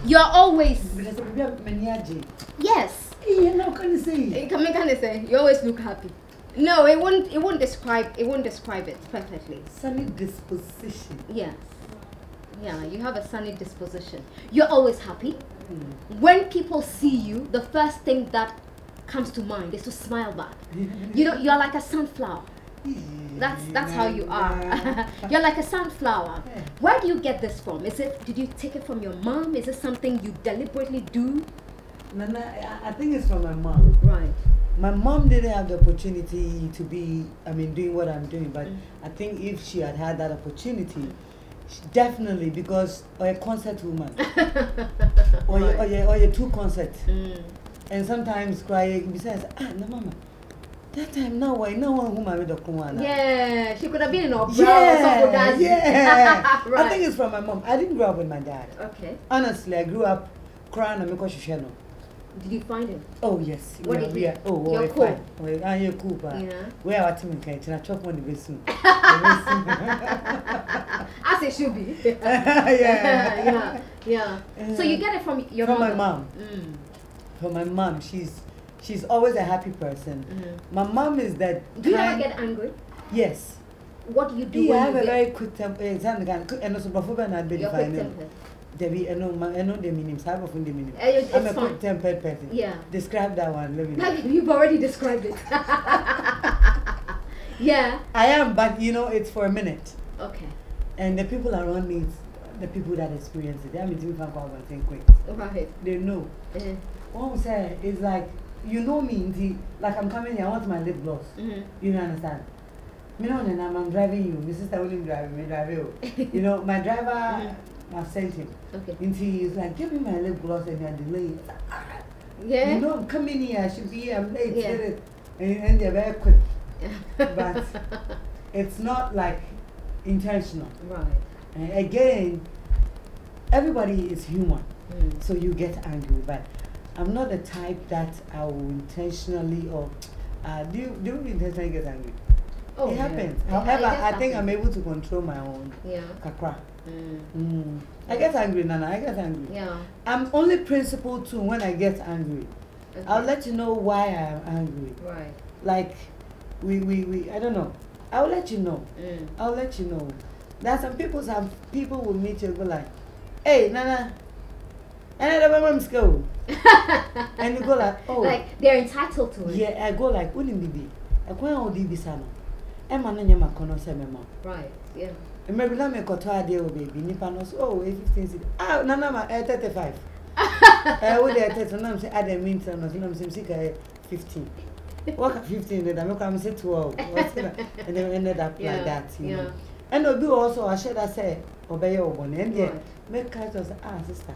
You're always. Yes. You know, can you say? Can you say? You always look happy. No, it won't describe it perfectly. Sunny disposition. Yes. Yeah, you have a sunny disposition. You're always happy. When people see you, the first thing that comes to mind is to smile back. You know, you're like a sunflower. That's how you are. You're like a sunflower. Where do you get this from? Did you take it from your mom? Is it something you deliberately do? Nana, I think it's from my mom. Right. My mom didn't have the opportunity to be, doing what I'm doing, but I think if she had had that opportunity, definitely, because or a concert woman, or you two concerts, and sometimes cry besides no mama. That time no one who married the Kumana. Yeah, she could have been in opera. Yeah. Right. I think it's from my mom. I didn't grow up with my dad. Okay. Honestly, I grew up crying on because she no. Did you find him? Oh yes. What did you? Oh, you're cool. You're cool, yeah. Where are you going? I chop one the soon. As it should be. Yeah. So you get it from your mother? From my mom. From my mom. She's always a happy person. My mom is that. Do you ever get angry? Yes. What do you do? Yeah, I have a very quick temper. And also before I had been defined. Debbie, I know the meaning. I'm a quick tempered person. Yeah. Describe that one. You've already described it. Yeah. I am, but it's for a minute. Okay. And the people around me, the people that experience it, they are meeting me quick. Right. They know. What I'm saying is like, me, like I'm coming here, I want my lip gloss. You don't understand? I'm driving you. My sister will drive you. My driver. I've sent him. Okay. And he's like, give me my lip gloss and you're delayed. Yeah. I'm coming here, I should be here, I'm late. Yeah. And they're very quick. But it's not like intentional. Right. And again, everybody is human. So you get angry. But I'm not the type that I will intentionally or do you intentionally get angry? Oh, it happens. Yeah. However, I think I'm able to control my own kakra. I get angry, Nana. I get angry. Yeah. I'm only principled too when I get angry. Okay. I'll let you know why I'm angry. Right. Like, we I don't know. I'll let you know. I'll let you know. There are some people will meet you and go like, hey, Nana, and and you go like, oh. Like, they're entitled to it. Yeah, I go like, Unibibi. I go on Dibisano. Emma Nanyama Kono. Right, yeah. Remember, I make a baby. Nipanos, oh, 15. Ah, Nana, 35. I would have 30. Say, I didn't mean to know, 15. What 15? Then I come say 12. And then ended up like that, you know. And I'll do also, I should have said, obey your one. And yeah, make catch sister.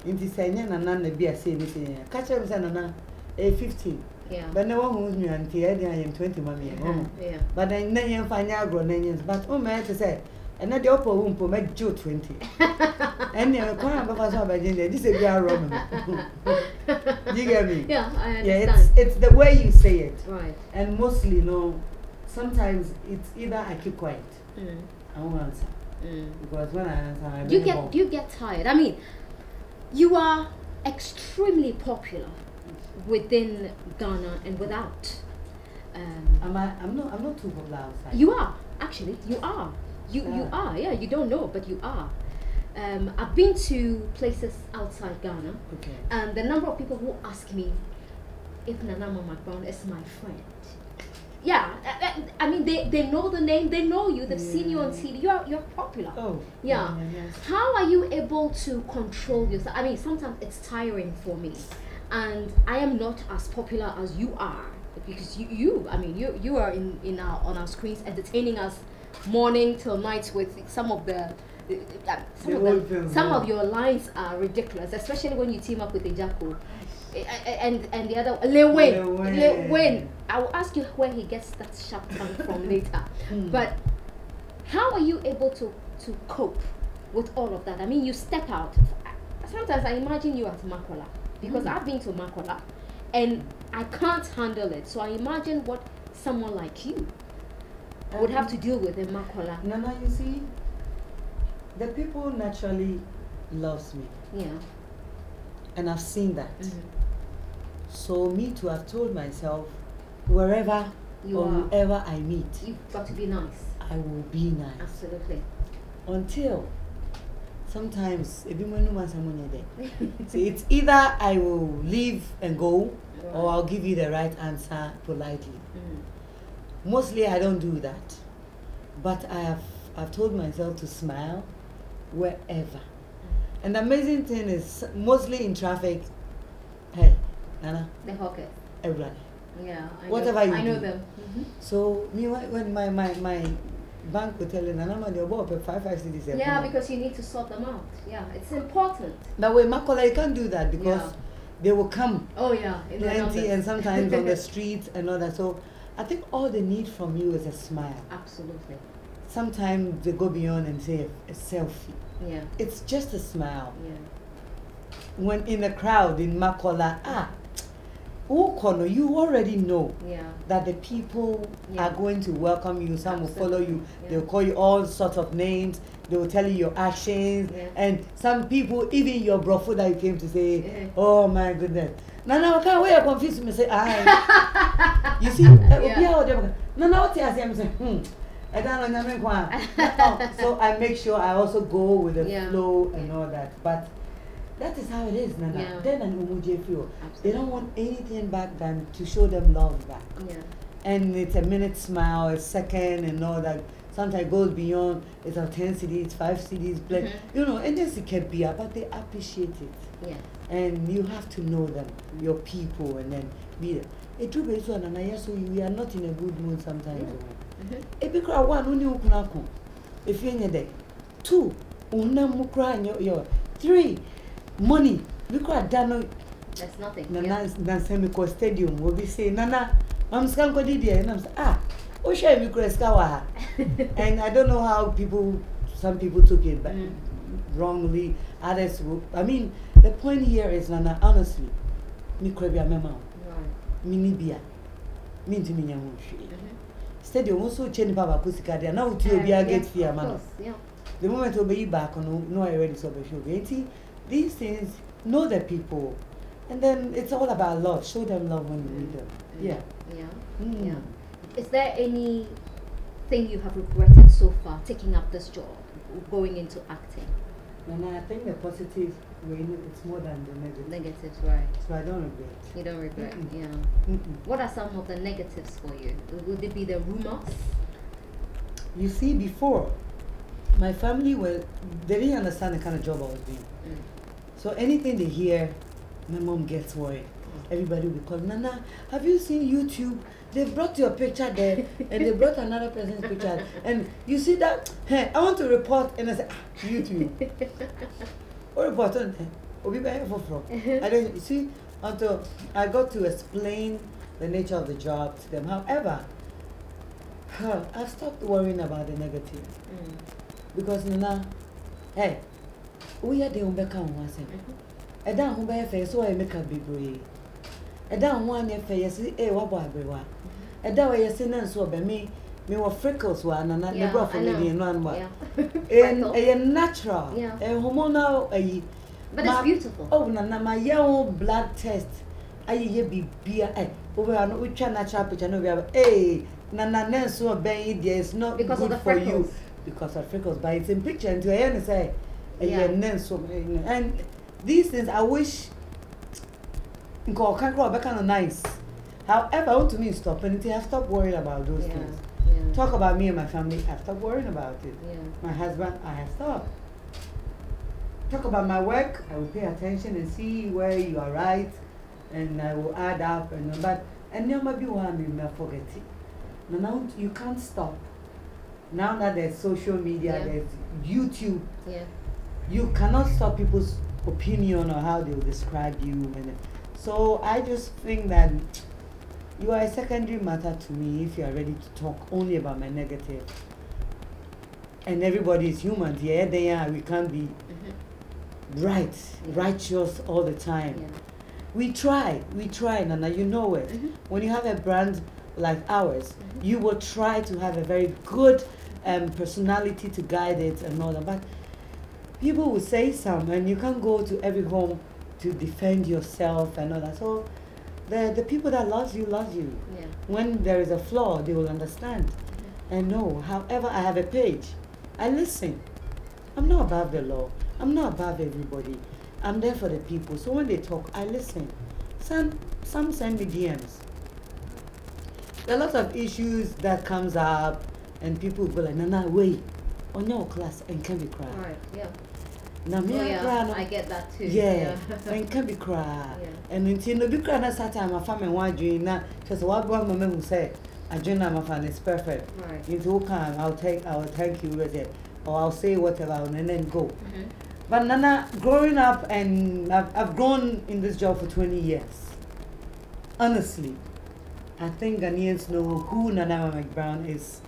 In the same, and none be a saying, catch him, Nana, 15. Yeah. But no one who's me until I am 20 mommy. Yeah. But I never find out grown. But oh, man, to say. And then the upper womb for make Joe 20. And you know, this is a girl Roman. You get me? Yeah, I understand. Yeah, it's the way you say it. Right. And mostly, sometimes it's either I keep quiet. I won't answer. Because when I answer, I do you get tired? I mean, you are extremely popular within Ghana and without. I'm not too popular outside. You are, actually, you are. You are, yeah, you don't know, but you are. I've been to places outside Ghana, and the number of people who ask me if Nana Mcbrown is my friend. Yeah, I mean, they know the name, they know you, they've seen you on TV, you're popular. Oh. Yeah. Yes. How are you able to control yourself? I mean, sometimes it's tiring for me, and I am not as popular as you are, because you are on our screens entertaining us morning till night with some of of your lines are ridiculous, especially when you team up with Ejako and the other Lewin. I will ask you where he gets that sharp tongue from later. But how are you able to cope with all of that? I mean, you step out. Sometimes I imagine you at Makola, because I've been to Makola and I can't handle it. So I imagine what someone like you would have to deal with in Makola. Nana, you see, the people naturally loves me. Yeah. And I've seen that. So me too, I've told myself, wherever whoever I meet, you've got to be nice. I will be nice. Absolutely. Until sometimes, so it's either I will leave and go, or I'll give you the right answer politely. Mostly I don't do that, but I've told myself to smile wherever. And the amazing thing is, mostly in traffic, hey, Nana, the hawkers, everybody. Yeah, whatever you do. I know them. So me when my bank will tell you, Nana, man, you're about 5 cities. Yeah, because you need to sort them out. Yeah, it's important. But with Makola, you can't do that because they will come. Oh yeah, plenty, and sometimes on the streets and all that. So I think all they need from you is a smile. Absolutely. Sometimes they go beyond and say a selfie. Yeah. It's just a smile. Yeah. When in a crowd in Makola, you already know that the people are going to welcome you. Some will follow you. They will call you all sorts of names. They will tell you your actions. And some people, even your brofo that you came to say, oh my goodness. Nana, okay, why you confused me? Say, you see, Nana, what I say? I'm saying, I don't know. So I make sure I also go with the flow and all that. But that is how it is, Nana. Then an Umuje feel. They don't want anything back than to show them love back. And it's a minute smile, a second, and all that. Sometimes it goes beyond. It's 10 CDs, 5 CDs, you know, and just it can be, but they appreciate it. And you have to know them, your people, and then be there. It do be so, Nana. So we are not in a good mood sometimes. If you cry one, only ukunako. If you're in there, 2, unamukra, 3. Money, because that's nothing. Nana, Semico Stadium will be saying, Nana, I'm Skanko Didier, and I'm saying, Osha Mikreskawa. And I don't know how some people took it but wrongly, others will. I mean, the point here is, Nana, honestly, Mikrobia Memo, Minibia, Minti Minyamushi. Stadium also change Baba Pusikadia, now to be a gate fear, man. The moment will be back on no, I already saw the show. These things, know the people, and then it's all about love. Show them love when you meet them. Is there anything you have regretted so far taking up this job, going into acting? I think the positive way, it's more than the negative. Negatives, right? So I don't regret. You don't regret, What are some of the negatives for you? Would it be the rumors? You see, before, my family they didn't understand the kind of job I was doing. So anything they hear, my mom gets worried. Everybody will be calling, Nana, have you seen YouTube? They brought your picture there, and they brought another person's picture. And you see that? Hey, I want to report, and I say, YouTube. What report on there? We'll be very from. I don't see until I got to explain the nature of the job to them. However, I've stopped worrying about the negative because Nana, hey. We are the Umbeka one. A down who bear face, so I make a big way. A down one year face, what boy everyone. A down way, and so by me were freckles one, and not never for me in 1 month. A natural, a hormonal, but it's beautiful. Oh, Nana, my yellow blood test. I hear be beer, over no which natural picture, no, we have a Nana, so bay, there is not because good for you because of freckles, but it's in picture, and to a end say. And these things I wish can't grow back kind of nice. However, I want to stop and I've stopped worrying about those things. Talk about me and my family, I've stopped worrying about it. My husband, I have stopped. Talk about my work, I will pay attention and see where you are right, and I will add up and there might be one you may forget it. Now you can't stop. Now that there's social media, there's YouTube. You cannot stop people's opinion or how they will describe you. And so I just think that you are a secondary matter to me if you are ready to talk only about my negative. And everybody is human. We can't be righteous all the time. We try, Nana, you know it. When you have a brand like ours, you will try to have a very good personality to guide it and all that. But people will say some, and you can't go to every home to defend yourself and all that. So the people that loves you. Yeah. When there is a flaw, they will understand and know. However, I have a page. I listen. I'm not above the law. I'm not above everybody. I'm there for the people. So when they talk, I listen. Some send me DMs. There are lots of issues that comes up, and people go like, Nana, wait, on your class, and can be cry. Right. Yeah. Now, me I get that too. Yeah, and can be cry. And until no be cry, na Saturday, my family want you na. Because what one moment will say, I join my family is perfect. Right. Into can I will thank you with it, or I'll say whatever and then go. But Nana, growing up, and I've grown in this job for 20 years. Honestly, I think Ghanaians know who Nana Mcbrown is.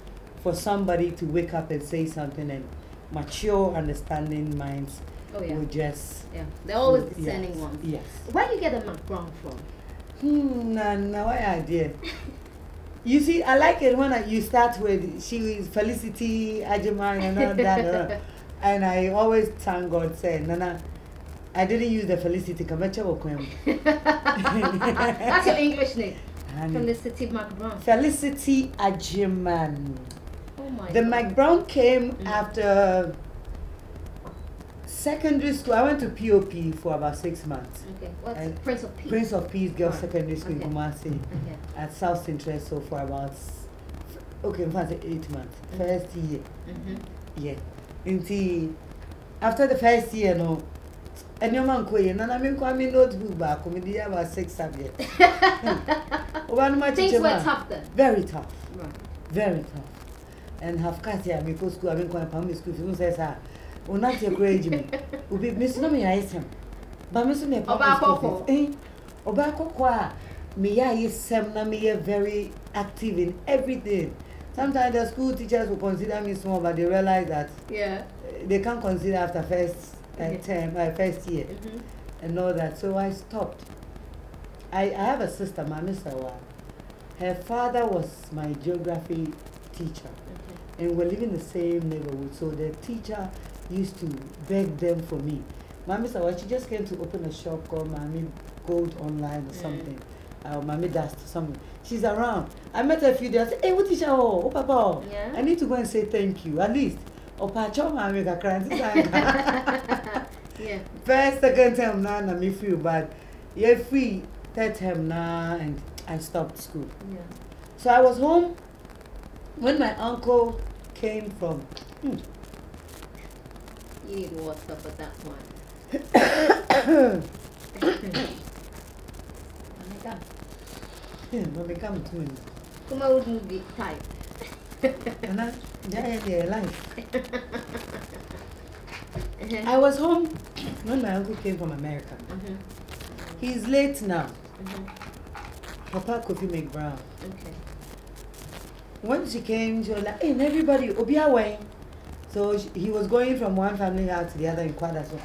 For somebody to wake up and say something, and mature, understanding minds will just... Yeah, they're always discerning ones. Yes. Where do you get the Mcbrown from? Nah, what idea? You see, I like it when you start with, she is Felicity, Ajiman, and all that. And I always thank God, say, Nana, I didn't use the Felicity. That's your English name? Felicity Mcbrown. Felicity Ajiman. Oh my the God. Mcbrown came after secondary school. I went to POP for about 6 months. Okay, what's Prince of Peace? Prince of Peace Girls Secondary School in Kumasi. Okay. At South Central, so for about, in fact, 8 months. First year. Yeah. Until after the first year, no. And your man and I mean, notebook back. We have about 6 subjects. Things were tough then. Very tough. Right. Very tough. And have Katia, me go school. I mean, going primary school. If you say, "Ah, we not your grade, me. We be miss no me item." But miss me. Oba koko. Me ya isem na me very active in everything. Sometimes the school teachers will consider me small, but they realize that they can't consider after first term, first year, and all that. So I stopped. I have a sister, Mami Sawa. Her father was my geography teacher, and we're living in the same neighborhood. So the teacher used to beg them for me. Mami Sawa, she just came to open a shop called Mami Gold Online or something. Mami Dust or something. She's around. I met her a few days. Hey, what teacher? Oh, Papa. Yeah. I need to go and say thank you. At least. Oh, Pacho, Mami, yeah. First, second term, now, me feel bad. Yeah, free. Third term, now, and I stopped school. Yeah. So I was home when my uncle came from. You need water for that one. Yeah, when we come to me. Come on, wouldn't be tight. And I, life. I was home when my uncle came from America. He's late now. Papa Kofi Mcbrown. Okay. When she came, she was like, "Hey, everybody, Obia Wayne." So he was going from one family house to the other in Kwada. So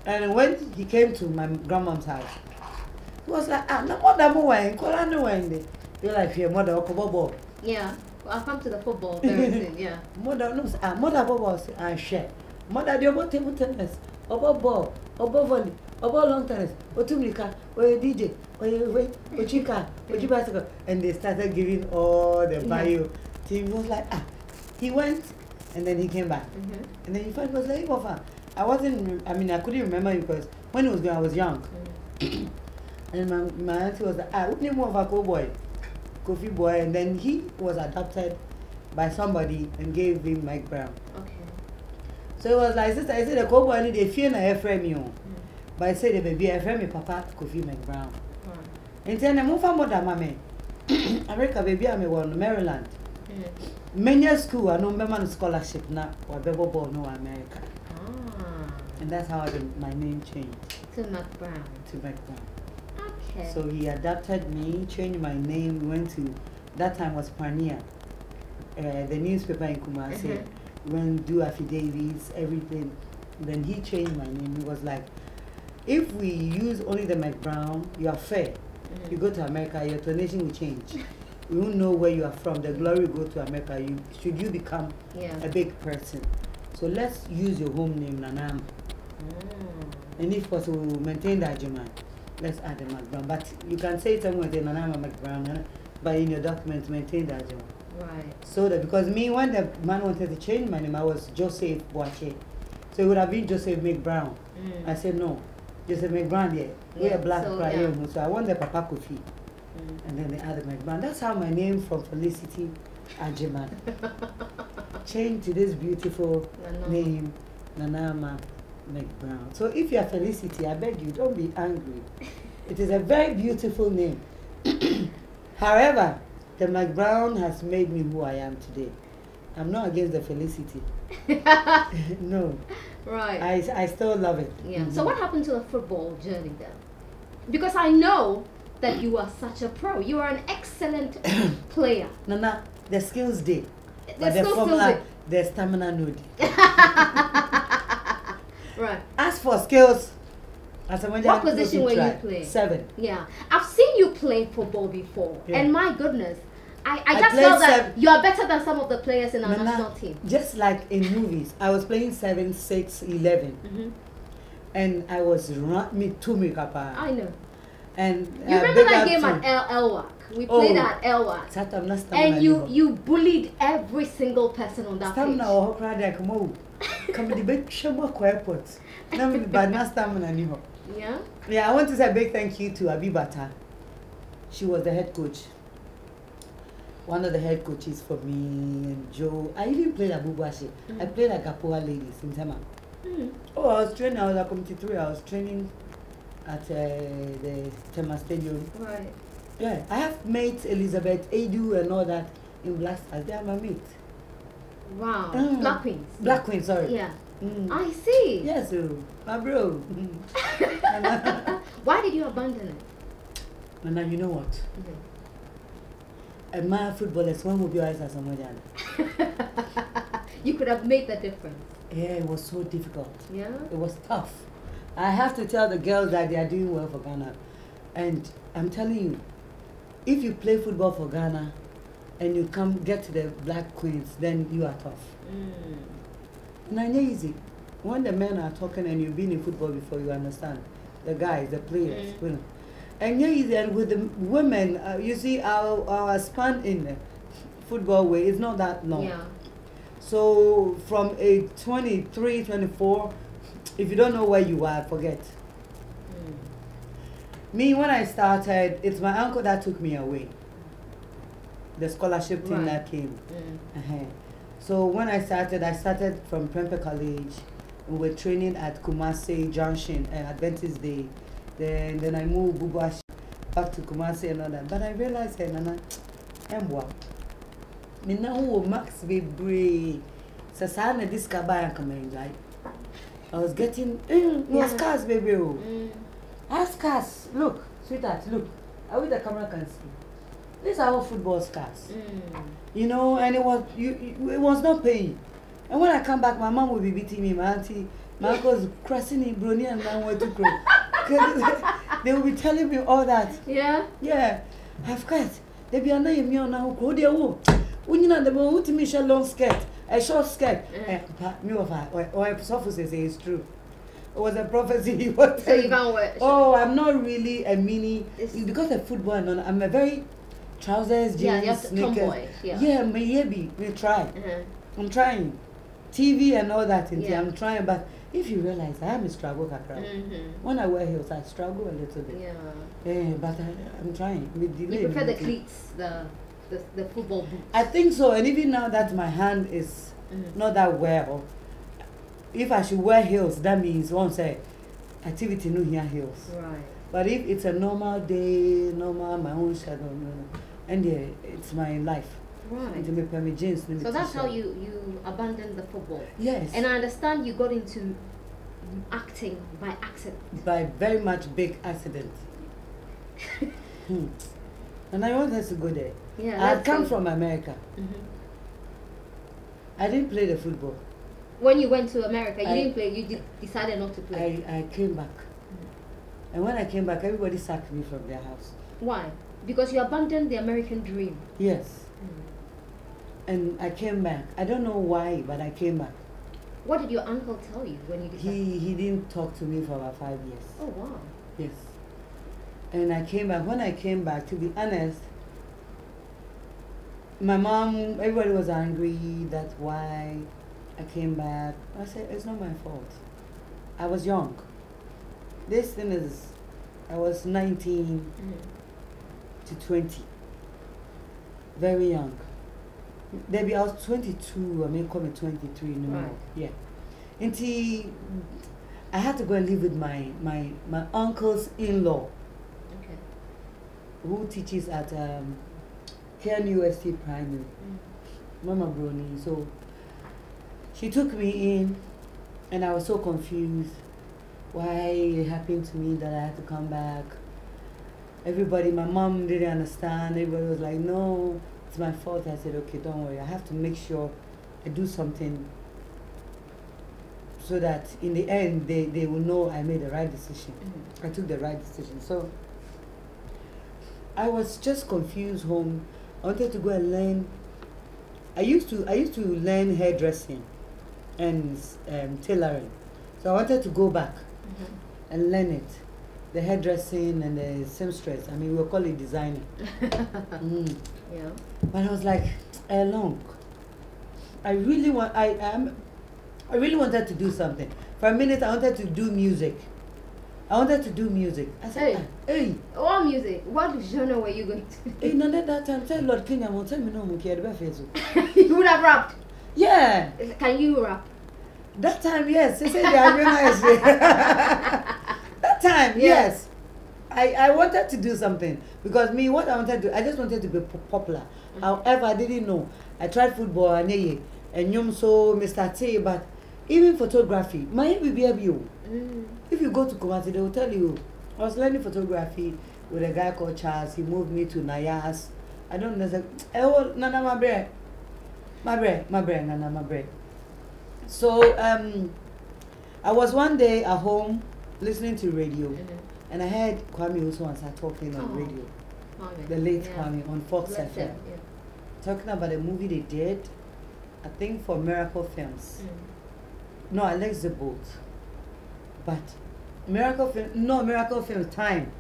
and when he came to my grandmom's house, he was like, "No mother Wayne, call no Wayne." You're like, "Your mother, Okobobo." Yeah. Well, I'll come to the football very soon. Yeah. Mother knows. Mother Bobo and share. Mother, the about table tennis, about ball, about volley, about long tennis, or tumika, or a DJ, or chica, or bicycle, and they started giving all the bio. He was like, he went, and then he came back, and then he found was like, I wasn't. I mean, I couldn't remember because when he was going, I was young, and my auntie was like, what name of a cowboy? Kofi boy, and then he was adopted by somebody and gave him Mcbrown. Okay. So it was like, sister, I said the cowboy need a fear na frame you. But I said the baby I frame me papa Kofi Mcbrown. And then I move from mother mammy. America baby I'm in Maryland. Many school I know man scholarship now or Bebo born no America. And that's how my name changed. To Mcbrown. To Mcbrown. Okay. So he adopted me, changed my name. We went to, that time was Pioneer, the newspaper in Kumasi. Went do affidavits, everything. Then he changed my name. He was like, if we use only the Mcbrown, you are fair. You go to America, your donation will change. We won't know where you are from. The glory will go to America. Should you become a big person. So let's use your home name, Nanam. And if possible, maintain the Ajima. Let's add the Mcbrown. But you can say it somewhere, then I'm a Mcbrown, but in your documents, maintain the Ajima. Right. So that because me, when the man wanted to change my name, I was Joseph Boache. So it would have been Joseph Mcbrown. I said no, Joseph Mcbrown. Yeah, we're black, so, so I want the Papa Kofi, and then the other Mcbrown. That's how my name from Felicity Ajiman changed to this beautiful name, Nanama Mcbrown. So if you are Felicity, I beg you, don't be angry. It is a very beautiful name. However, the Mcbrown has made me who I am today. I'm not against the Felicity. No. Right. I still love it. Yeah. So what happened to the football journey then? Because I know that you are such a pro. You are an excellent player. Nana, the skills day. But the formula, the stamina no day. Right. As for skills, what position were you playing? 7. Yeah. I've seen you play football before. Yeah. And my goodness, I just felt that you are better than some of the players in our national team. Just like in movies, I was playing 7, 6, 11. And I was two makeup. I know. And you remember that game at Elwak? We played at Elwak. And you bullied every single person on that pitch. Yeah? Yeah, I want to say a big thank you to Abibata. She was the head coach. One of the head coaches for me and Joe. I even played at Bubashi. I played at Gapoa Ladies in Tema. Oh, I was training. I was at Committee 3. I was training at the Tema Stadium. Right. Yeah, I have mates Elizabeth, Edu, and all that in Black Stars. They are my mates. Wow. Black Queens. Black Queens, sorry. Yeah. I see. Yes, my bro. Why did you abandon it? Nana, you know what? My footballers, one will be eyes as a You could have made the difference. Yeah, it was so difficult. Yeah? It was tough. I have to tell the girls that they are doing well for Ghana. And I'm telling you, if you play football for Ghana and you get to the Black Queens, then you are tough. And it's easy. When the men are talking and you've been in football before, you understand. The guys, the players. And easy. And with the women, you see, our span in football way is not that long. Yeah. So from age 23, 24, if you don't know where you are, forget. Me, when I started, it's my uncle that took me away. The scholarship team that came. So when I started from Prempeh College. We were training at Kumasi Junction Adventist Day. Then I moved Bubashi back to Kumasi and all that. But I realized, Nana, me now Max be brave. Sasana this kabaya coming right. I was getting ask us, baby. Ask us. Look, sweetheart, look. I wish the camera can see. These are all football scars. You know, and it was not paying. And when I come back, my mom will be beating me, my auntie, my uncle's crossing in Bruni and now want to cry. They will be telling me all that. Yeah? Yeah. Of course. They be annoying me on now. Go there. When you know the one to me a long skirt, a short skirt. Me or Sophus say it's true. It was a prophecy. So you can't wear. Oh, I'm not really a mini. Because of football, I'm a very trousers, jeans, sneakers. Tomboy. Yeah, maybe we try. I'm trying. TV and all that, I'm trying, but if you realize I am a struggle kakra. When I wear heels, I struggle a little bit. Yeah, but I'm trying. You prefer the cleats, the football boots? I think so, and even now that my hand is not that well, if I should wear heels, that means once activity no here heels. Right. But if it's a normal day, my own shadow, and it's my life. Right. So that's how you abandoned the football. Yes. And I understand you got into acting by accident. By very much big accident. And I wanted to go there. Yeah. I had come from America. I didn't play the football. When you went to America, you didn't play. You decided not to play. I came back. And when I came back, everybody sacked me from their house. Why? Because you abandoned the American dream. Yes. And I came back. I don't know why, but I came back. What did your uncle tell you when you did that? He didn't talk to me for about 5 years. Oh, wow. Yes. And I came back. When I came back, to be honest, my mom, everybody was angry. That's why I came back. I said, it's not my fault. I was young. This thing is, I was 19 to 20. Very young. Maybe I was 22, I mean, coming 23 no more. Yeah. Until I had to go and live with my uncle's in-law. Okay. Who teaches at KNUST Primary. Mcbrown. So she took me in, and I was so confused. Why it happened to me that I had to come back. Everybody, my mom didn't understand. Everybody was like, no, it's my fault. I said, okay, don't worry. I have to make sure I do something so that in the end, they will know I made the right decision. I took the right decision. So I was just confused home. I wanted to go and learn. I used to learn hairdressing and tailoring. So I wanted to go back and learn it. The hairdressing and the seamstress. I mean, we'll call it designing. Yeah. But I was like, long. I really wanted to do something. For a minute, I wanted to do music. I said, hey. What music? What genre were you going to do? Hey, no, that time, tell Lord King, I won't tell me no more. You would have rapped. Yeah. Can you rap? That time, yes. They said they are nice. That time, yes. I wanted to do something because what I wanted to, I just wanted to be popular. However, I didn't know. I tried football and so Mr. T, but even photography, my BBW. If you go to Kumasi, they will tell you. I was learning photography with a guy called Charles. He moved me to Nayas. I don't know. Oh, Nana, my bread. So I was one day at home listening to radio, and I heard Kwame Usuansa talking on radio. The late Kwame on Fox FM, talking about a movie they did, I think for Miracle Films. No, Alex the Boat. But Miracle Films Time.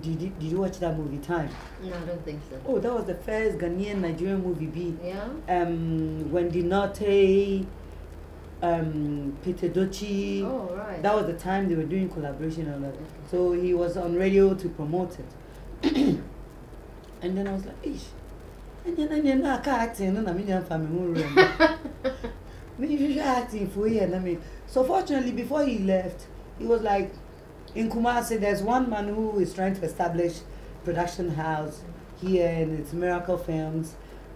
Did you watch that movie Time? No, I don't think so. Oh, that was the first Ghanaian Nigerian movie. Yeah. Wendy Notte, Peter Dochi. Oh, right. That was the time they were doing collaboration and all that. So he was on radio to promote it. And then I was like, ish. And then I can't act in a family. Acting for years. So fortunately, before he left, he was like, in Kumasi, there's one man who is trying to establish production house here, and it's Miracle Films,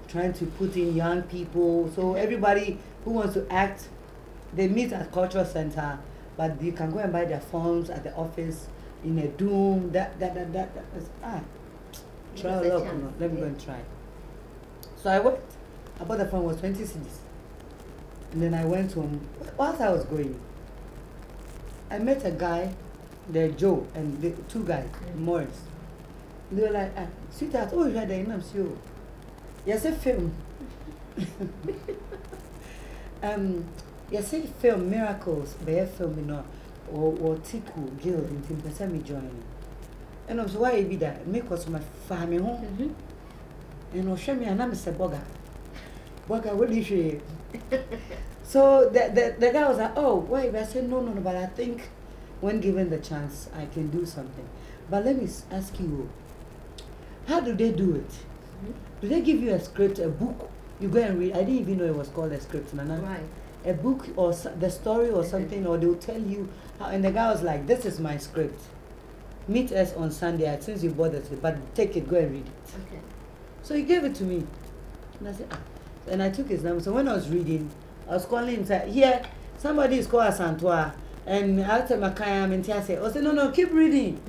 trying to put in young people. So everybody who wants to act, they meet at Cultural Center, but you can go and buy their forms at the office in a Doom. Try luck, let me go and try. So I went. I bought the phone, was 20 cedis. And then I went home. Whilst I was going, I met a guy, Joe, and the two guys, Morris. They were like, sweetheart, oh, you had the name, so yes, a film. Yes, a film, Miracles, bear film, you know, or Tiku, Guild, in Timpasami joining. And I was why be that? Make us my family home. And I'll show me an Mr. Boga. Boga, what do you say? So the guy was like, oh, wait, I said, no, but I think when given the chance, I can do something. But let me ask you, how do they do it? Do they give you a script, a book? You go and read. I didn't even know it was called a script, Nana. Right. A book or the story or something, or they'll tell you how. And the guy was like, this is my script. Meet us on Sunday since you bought it, but take it, go and read it. Okay. So he gave it to me. And I said, And I took his number. So when I was reading, I was calling him, said, here, somebody is called Asantua. And after Makayam and I said, no, keep reading.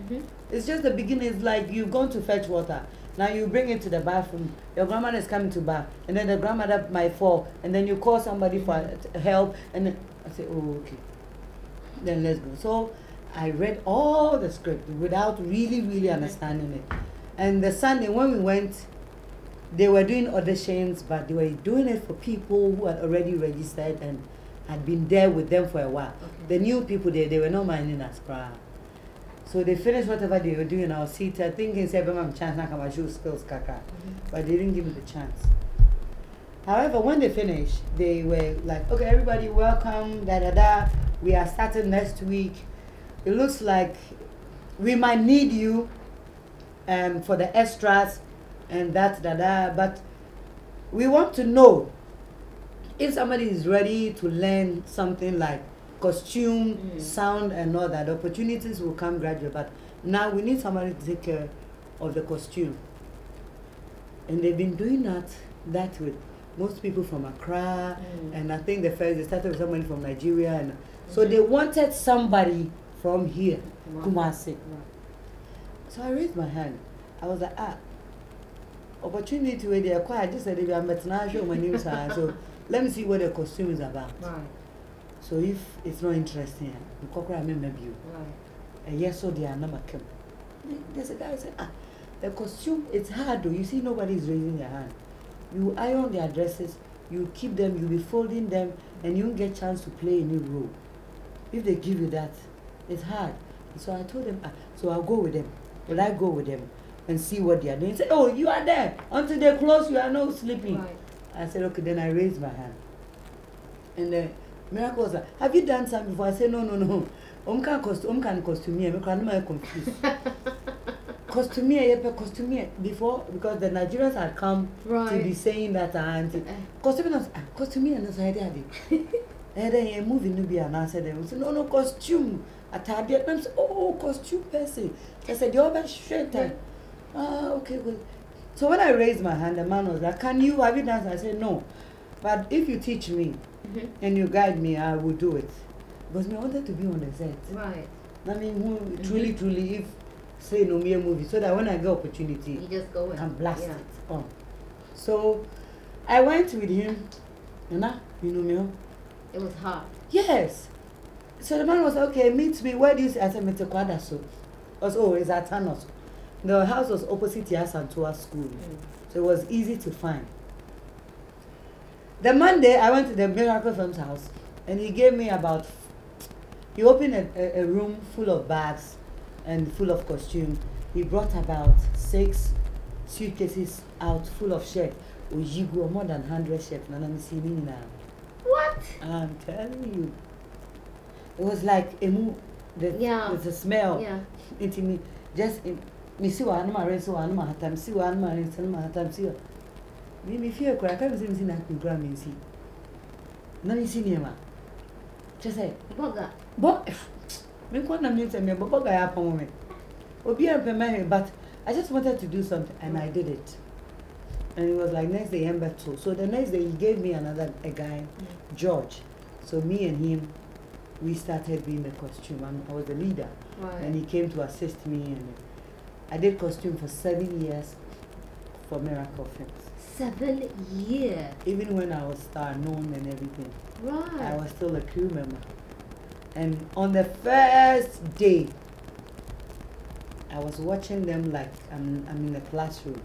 It's just the beginning. It's like you've gone to fetch water. Now you bring it to the bathroom. Your grandmother is coming to bath. And then the grandmother might fall. And then you call somebody for help. And then I said, oh, okay. Then let's go. So I read all the script without really understanding it. And the Sunday when we went, they were doing auditions, but they were doing it for people who had already registered, and had been there with them for a while. The new people, they were not minding us. So they finished whatever they were doing. I was seated thinking, say, I'm chance, not my shoe skills, kaka. But they didn't give me the chance. However, when they finished, they were like, okay, everybody, welcome, da. We are starting next week. It looks like we might need you for the extras and that, but we want to know if somebody is ready to learn something like costume, sound, and all that. Opportunities will come gradually, but now we need somebody to take care of the costume. And they've been doing that with most people from Accra, and I think they started with somebody from Nigeria, and so they wanted somebody from here, Kumasi. So I raised my hand. I was like, opportunity where they acquired. I just said, I'm not sure my name, so let me see what the costume is about. Right. So if it's not interesting, you can remember you. Right. And yes, so they are not come. There's a guy who said, the costume, it's hard though. You see, nobody is raising their hand. You iron their dresses, you keep them, you'll be folding them, and you won't get a chance to play any role. If they give you that, it's hard. So I told them, so I'll go with them. Will I go with them and see what they are doing? He said, oh, you are there. Until they close, you are not sleeping. Right. I said, okay, then I raised my hand. And the miracle was like, have you done something before? I said, no. Can costume, I'm confused. Costume before, because the Nigerians had come to be saying that costume and so I did. And then a movie Nubia and I said, no, costume. I said, oh, costume person. I said, you're very straight. Okay, good. So when I raised my hand, the man was like, have you done? I said, no. But if you teach me and you guide me, I will do it. Because I wanted to be on the set. Right. I mean, truly, if say no mere movie, so that when I get opportunity, you just go in and blast it on. So I went with him, and it was hard. Yes. So the man was like, okay, meet me. Where do you say? I said, Metekwada so. Oh, it's at Thanos. The house was opposite Yasantua school, so it was easy to find. The Monday, I went to the Miracle Films house, and he gave me he opened a room full of bags and full of costume. He brought about 6 suitcases out full of shirts. Ojigo, more than 100 shirts. What? I'm telling you. It was like a move. There's a smell. Yeah. Into me. Just me see what I'm ready, so I'm hatam, see what I'm ready, so I'm hatam, see what. Me feel crack. I was in that program in see. None see near ma. Just say, Boga. Me kwana me say me boga ya pa me. Obi am me, but I just wanted to do something and I did it. And it was like next day Ember2. So the next day he gave me a guy, George. So me and him, we started doing the costume. I was the leader. Right. And he came to assist me, and I did costume for 7 years for Miracle Films. 7 years? Even when I was Starr known and everything. Right. I was still a crew member. And on the first day, I was watching them like I'm in the classroom.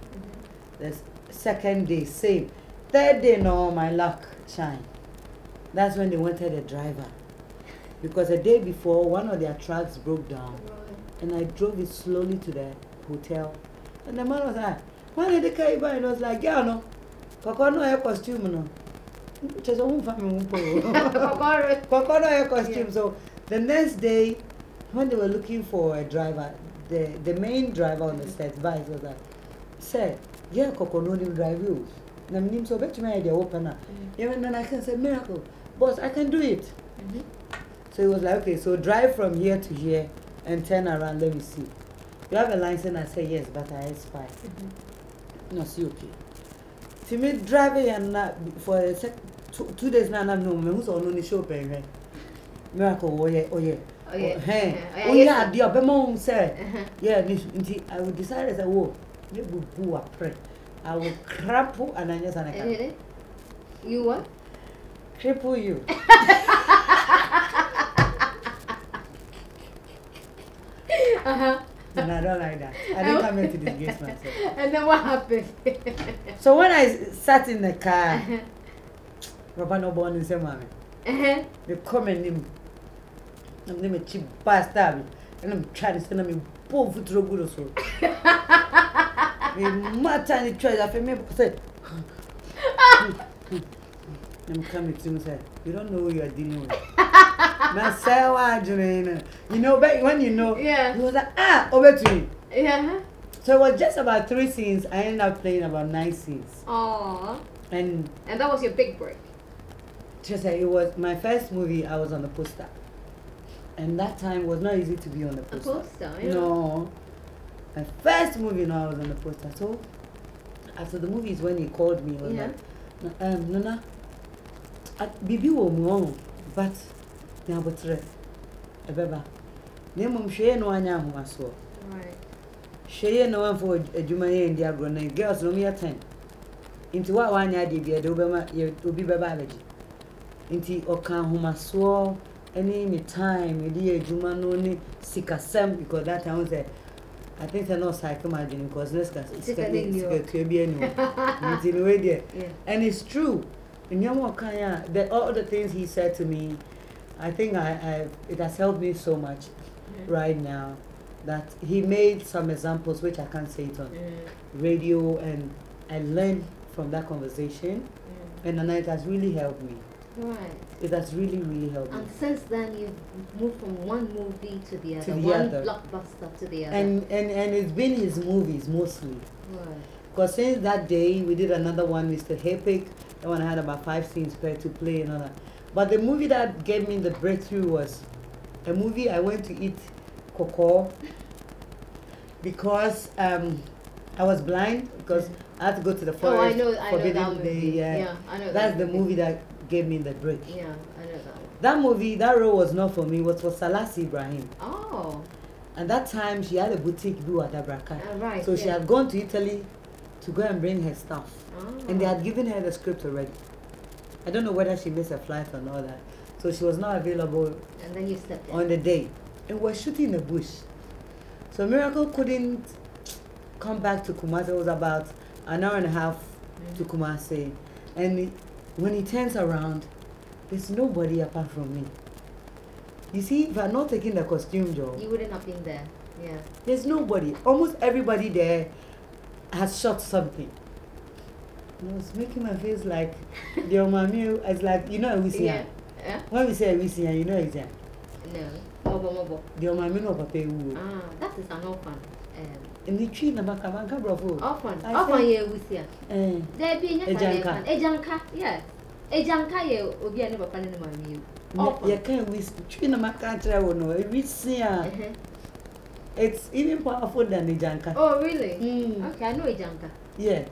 The second day, same. Third day, no, my luck shine. That's when they wanted a driver. Because a day before, one of their trucks broke down. Right. And I drove it slowly to the hotel. And the man was like, why did they carry by? And I was like, yeah, no. Cocono hair costume, no. Just a home family. Cocono hair costume. Yeah. So the next day, when they were looking for a driver, the main driver on the set, Vice, was like, sir, yeah, Cocono didn't drive you. And I'm so bet you my idea opener. Even then I can say, Miracle, boss, I can do it. So he was like, okay, so drive from here to here and turn around, let me see. You have a license? I say, yes, but I expire. No, see, okay. To me, driving and for 2 days now, I'm no man who's on the show paying. Miracle, oh yeah. Oh yeah, the Obama said, yeah, I would decide as a war. You would do a pray. I will cripple and I just an You what? Cripple you. And I don't like that. I didn't come here to disgrace myself. And then what happened? So when I sat in the car, Papa no born in same mommy. the comment him. I'm name a cheap bastard, and I'm trying to send him both to the good so. My tiny treasure for me said, I'm coming to him said, you don't know who you are dealing with. Now, say, you know, but when you know, yeah, he was like, over to me. Yeah. So it was just about 3 scenes. I ended up playing about 9 scenes. Aww. And that was your big break. Just say it was my first movie. I was on the poster, and that time was not easy to be on the poster. A poster, yeah. No, my first movie. No, I was on the poster. So after the movie is when he called me. He was like, Nana, Bibi wo mo, but na botre, ebeba. Ne mum shey no anya ho aso. Right. Shey no one for adwuma ye ndi agro na girls no me 10. Inti wa anya de bia de obema ye obi beba abeji. Inti oka homaso any me time ye adwuma no ni sikasem because that time was I think I know psycho margin because let's go. It's and it's true. In all the things he said to me, I think it has helped me so much right now that he made some examples which I can't say it on radio, and I learned from that conversation, and it has really helped me. Right. It has really, really helped me. And since then, you've moved from one movie to the other, one blockbuster to the other. And it's been his movies mostly. Right. Because since that day, we did another one, Mr. Hepik. That one I had about 5 scenes per to play and all that. But the movie that gave me the breakthrough was a movie I went to eat cocoa because I was blind because I had to go to the forest. Oh, I know that movie. Yeah, I know that's the movie that gave me the break. Yeah, I know that one. That movie, that role was not for me. It was for Salasi Ibrahim. Oh. And that time she had a boutique do at Abraka. Right. So she had gone to Italy to go and bring her stuff. Oh. And they had given her the script already. I don't know whether she missed a flight and all that. So she was not available. And then you stepped in. On the day. And we're shooting in the bush. So Miracle couldn't come back to Kumasi. It was about an hour and a half to Kumasi. And when he turns around, there's nobody apart from me. You see, if I'm not taking the costume job, you wouldn't have been there. Yeah. There's nobody. Almost everybody there has shot something. And I was making my face like the Omami. It's like, you know, yeah. When we say Wisian, you know it's there. No. Mobo. The Omami no papa. That is an orphan. In the tree, Nabakanka bravo. Orphan, yeah, Wisia. There being Ejanka, yes. Ejanka, you will be a never finding my you can't whisk tree Namakatra or no, it's even powerful than the Janka. Oh, really? Okay, I know Ejanka. Yeah.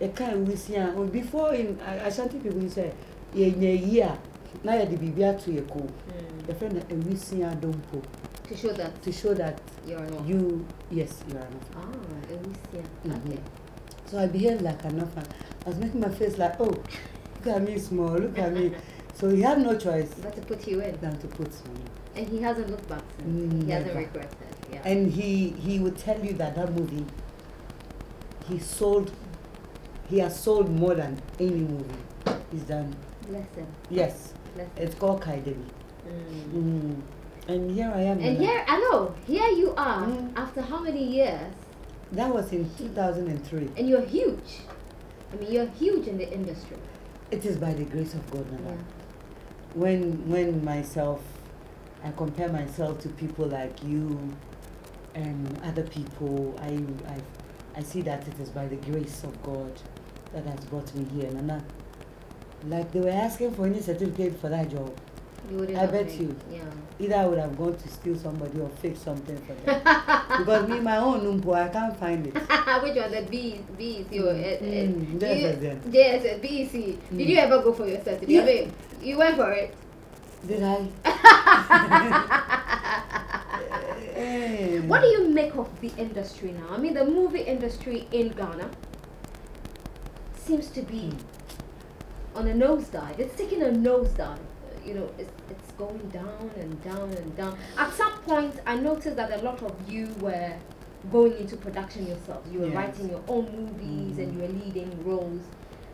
You can't whisk ya. Before in Ashanti people say, yeah, now you're the Bibia to your co. The friend a whisia don't po. To show that you're an you, yes, you are an a whisia. Okay. So I behaved like an orphan. I was making my face like, oh, look at me small, look at me. So he had no choice but to put you in. Than to put me in. And he hasn't looked back since. He hasn't regretted. Yeah. And he would tell you that movie, he has sold more than any movie he's done. Bless him. Yes. Bless him. It's called Kaidebi. And here I am. And here, I know, here you are, after how many years? That was in 2003. And you're huge. I mean, you're huge in the industry. It is by the grace of God, Nana. Yeah. When I compare myself to people like you and other people, I see that it is by the grace of God that has brought me here, Nana. Like they were asking for any certificate for that job. I bet you. Yeah. Either I would have gone to steal somebody or fake something for them. Because me, my own numpo, I can't find it. Which one? The BEC or BEC. Did you ever go for your certificate? Yeah. I mean, you went for it. Did I? What do you make of the industry now? I mean, the movie industry in Ghana seems to be on a nosedive. It's taking a nosedive. You know, it's going down and down and down. At some point, I noticed that a lot of you were going into production yourselves. You were writing your own movies and you were leading roles.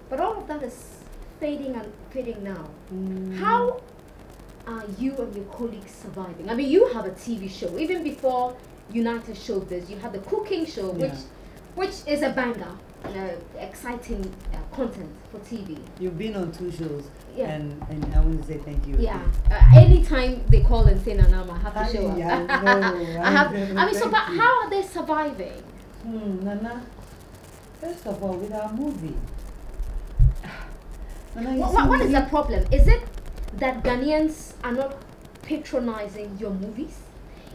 But all of that is fading now. How are you and your colleagues surviving? I mean, you have a TV show. Even before United showed this, you had the cooking show, which is a banger, exciting content for TV. You've been on 2 shows, and I want to say thank you. Yeah. Anytime they call and say Nanama, I have to show up. I mean, so but how are they surviving? Nana, first of all, with our movie. Nana, what is the problem? Is it that Ghanaians are not patronizing your movies?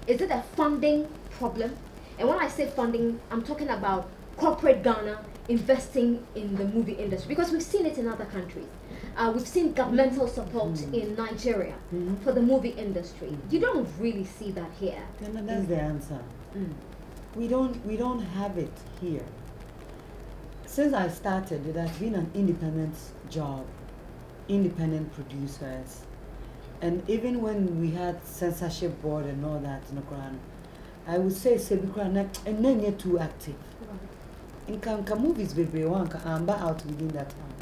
Is it a funding problem? And when I say funding, I'm talking about corporate Ghana investing in the movie industry, because we've seen it in other countries. We've seen governmental support in Nigeria for the movie industry. You don't really see that here. Then that's the answer. We don't have it here. Since I started, it has been an independent job, independent producers, and even when we had censorship board and all that in the Quran, I would say and then you're too active. In Kanka movies, baby, one out within that time.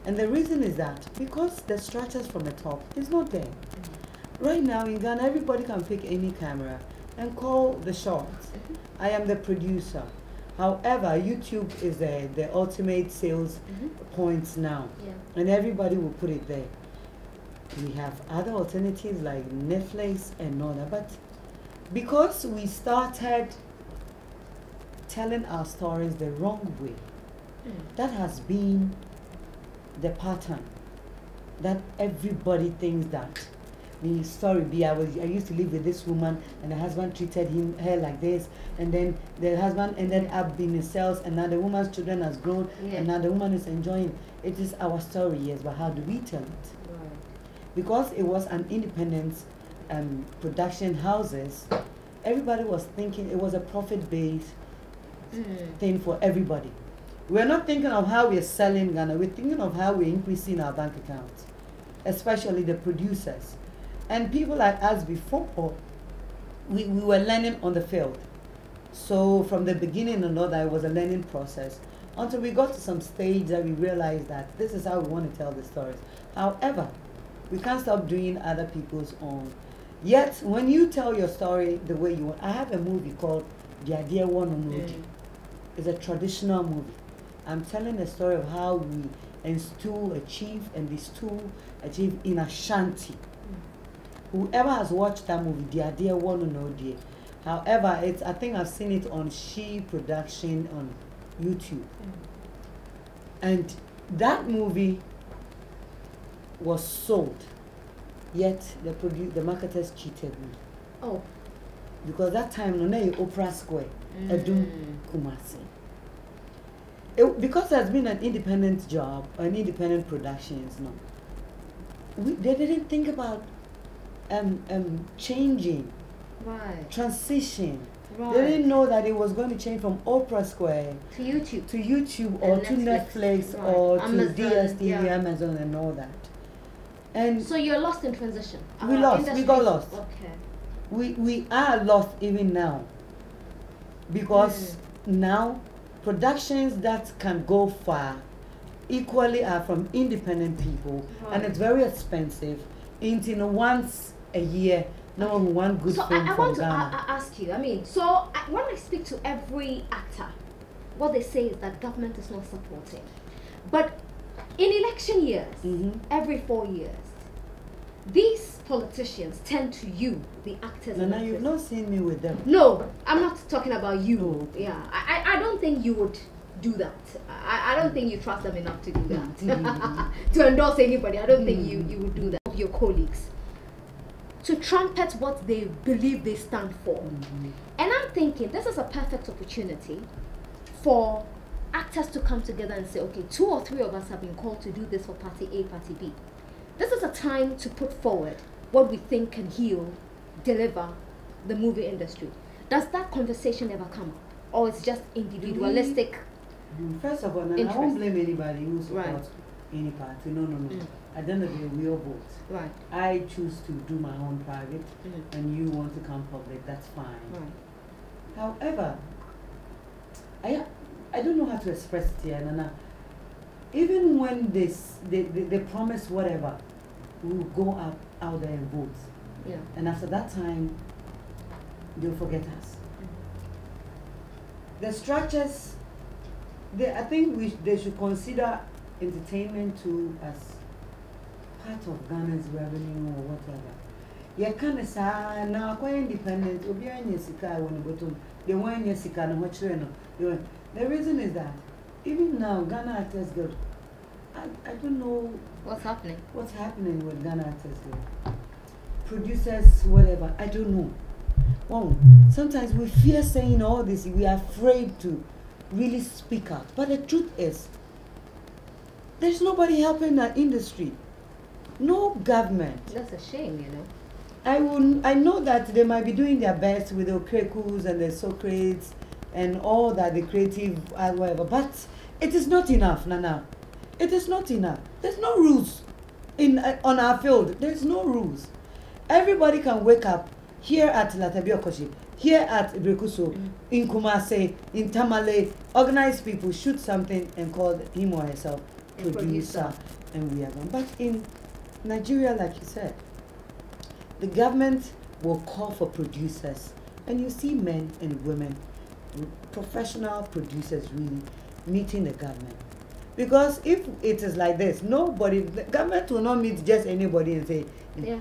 And the reason is that because the structures from the top is not there. Right now in Ghana, everybody can pick any camera and call the shots. I am the producer. However, YouTube is the ultimate sales points now, and everybody will put it there. We have other alternatives like Netflix and all that, but because we started telling our stories the wrong way, that has been the pattern. That everybody thinks that the story be I used to live with this woman and the husband treated her like this, and then the husband ended up being in sales, and now the woman's children has grown, and now the woman is enjoying. It is our story, yes, but how do we tell it? Because it was an independent production houses, everybody was thinking it was a profit-based thing for everybody. We're not thinking of how we're selling Ghana, we're thinking of how we're increasing our bank accounts, especially the producers. And people like us before, we were learning on the field. So from the beginning and all that, it was a learning process until we got to some stage that we realized that this is how we want to tell the stories. However, we can't stop doing other people's own. Yet, when you tell your story the way you want, I have a movie called The Idea One on Oji. It's a traditional movie. I'm telling the story of how we instill a chief and this tool achieve in Ashanti. Whoever has watched that movie, The Idea One on Oji. However, I think I've seen it on She Production on YouTube. And that movie was sold, yet the marketers cheated me. Oh. Because that time, no, Oprah Square, Edum Kumasi. Because there's been an independent job, an independent productions, no. They didn't think about changing, transition. They didn't know that it was going to change from Oprah Square to YouTube or to Netflix or Amazon, to DSTV, Amazon, and all that. And so you're lost in transition. We got lost. Okay. We are lost even now, because now productions that can go far equally are from independent people, and it's very expensive. Once a year, no one good film from Ghana. So I want to ask you. I mean, so when I speak to every actor, what they say is that government is not supporting, but in election years, every 4 years, these politicians tend to the actors. No, you've not seen me with them. No, I'm not talking about you. Oh, okay. Yeah, I don't think you would do that. I don't think you trust them enough to do that. To endorse anybody, I don't think you would do that. Your colleagues to trumpet what they believe they stand for. And I'm thinking this is a perfect opportunity for actors to come together and say, okay, 2 or 3 of us have been called to do this for party A, party B. This is a time to put forward what we think can heal, deliver the movie industry. Does that conversation ever come up? Or it's just individualistic? First of all, I won't blame anybody who supports any party. No. At the end of the day, we all vote. Right. I choose to do my own private, and you want to come public, that's fine. Right. However, I don't know how to express it here, Nana. Even when they promise whatever, we will go out there and vote. Yeah. And after that time, they'll forget us. The structures, I think they should consider entertainment too as part of Ghana's revenue or whatever. You can't say now quite independent. Obi anya sika when bottom. They want your sika no what you. The reason is that even now Ghana Actors Guild, I don't know what's happening. What's happening with Ghana Actors Guild? Producers, whatever. I don't know. Well, sometimes we fear saying all this. We are afraid to really speak out. But the truth is, there's nobody helping the industry. No government. That's a shame, you know. I know that they might be doing their best with the Okrekus and the Socrates and all that, the creative whatever, but it is not enough, Nana. It is not enough. There's no rules on our field. There's no rules. Everybody can wake up here at Latabiokoshi, here at Brekuso, in Kumase, in Tamale, organize people, shoot something and call him or herself producer, and we are gone. But in Nigeria, like you said, the government will call for producers, and you see men and women, professional producers really meeting the government. Because if it is like this, the government will not meet just anybody and say, yeah.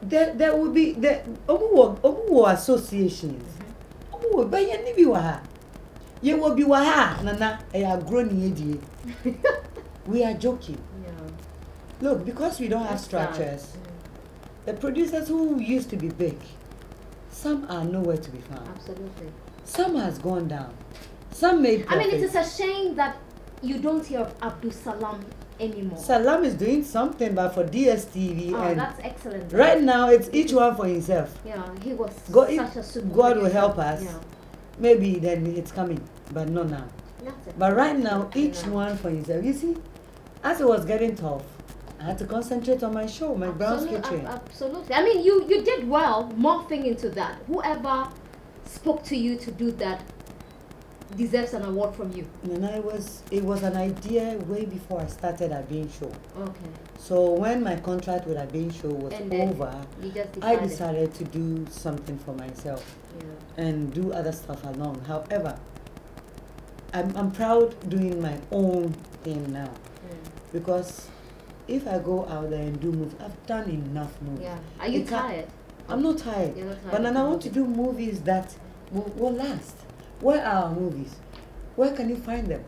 There will be omu associations. Omu be ye ni bi wa ha. Ye will be wa ha nana e agroni edie. We are joking. Yeah. Look, because we don't have structures. The producers who used to be big, some are nowhere to be found. Absolutely. Some has gone down. Some made profit. I mean, it is a shame that you don't hear of Abdul Salam anymore. Salam is doing something, but for DSTV. Oh, and that's excellent. Right now, it's each one for himself. Yeah, he was such a super God producer. will help us. Yeah. Maybe then it's coming, but not now. That's it. But right now, each one for himself. You see, as it was getting tough, I had to concentrate on my show, Mcbrown's Kitchen. Absolutely. I mean, you did well morphing into that. Whoever spoke to you to do that deserves an award from you. And it was an idea way before I started at Being Show. Okay. So when my contract with Being Show was over, I decided to do something for myself and do other stuff along. However, I'm proud doing my own thing now because if I go out there and do movies, I've done enough movies. Yeah. Are you tired? I'm not tired. You're not tired. But then I want to do movies that will last. Where are our movies? Where can you find them?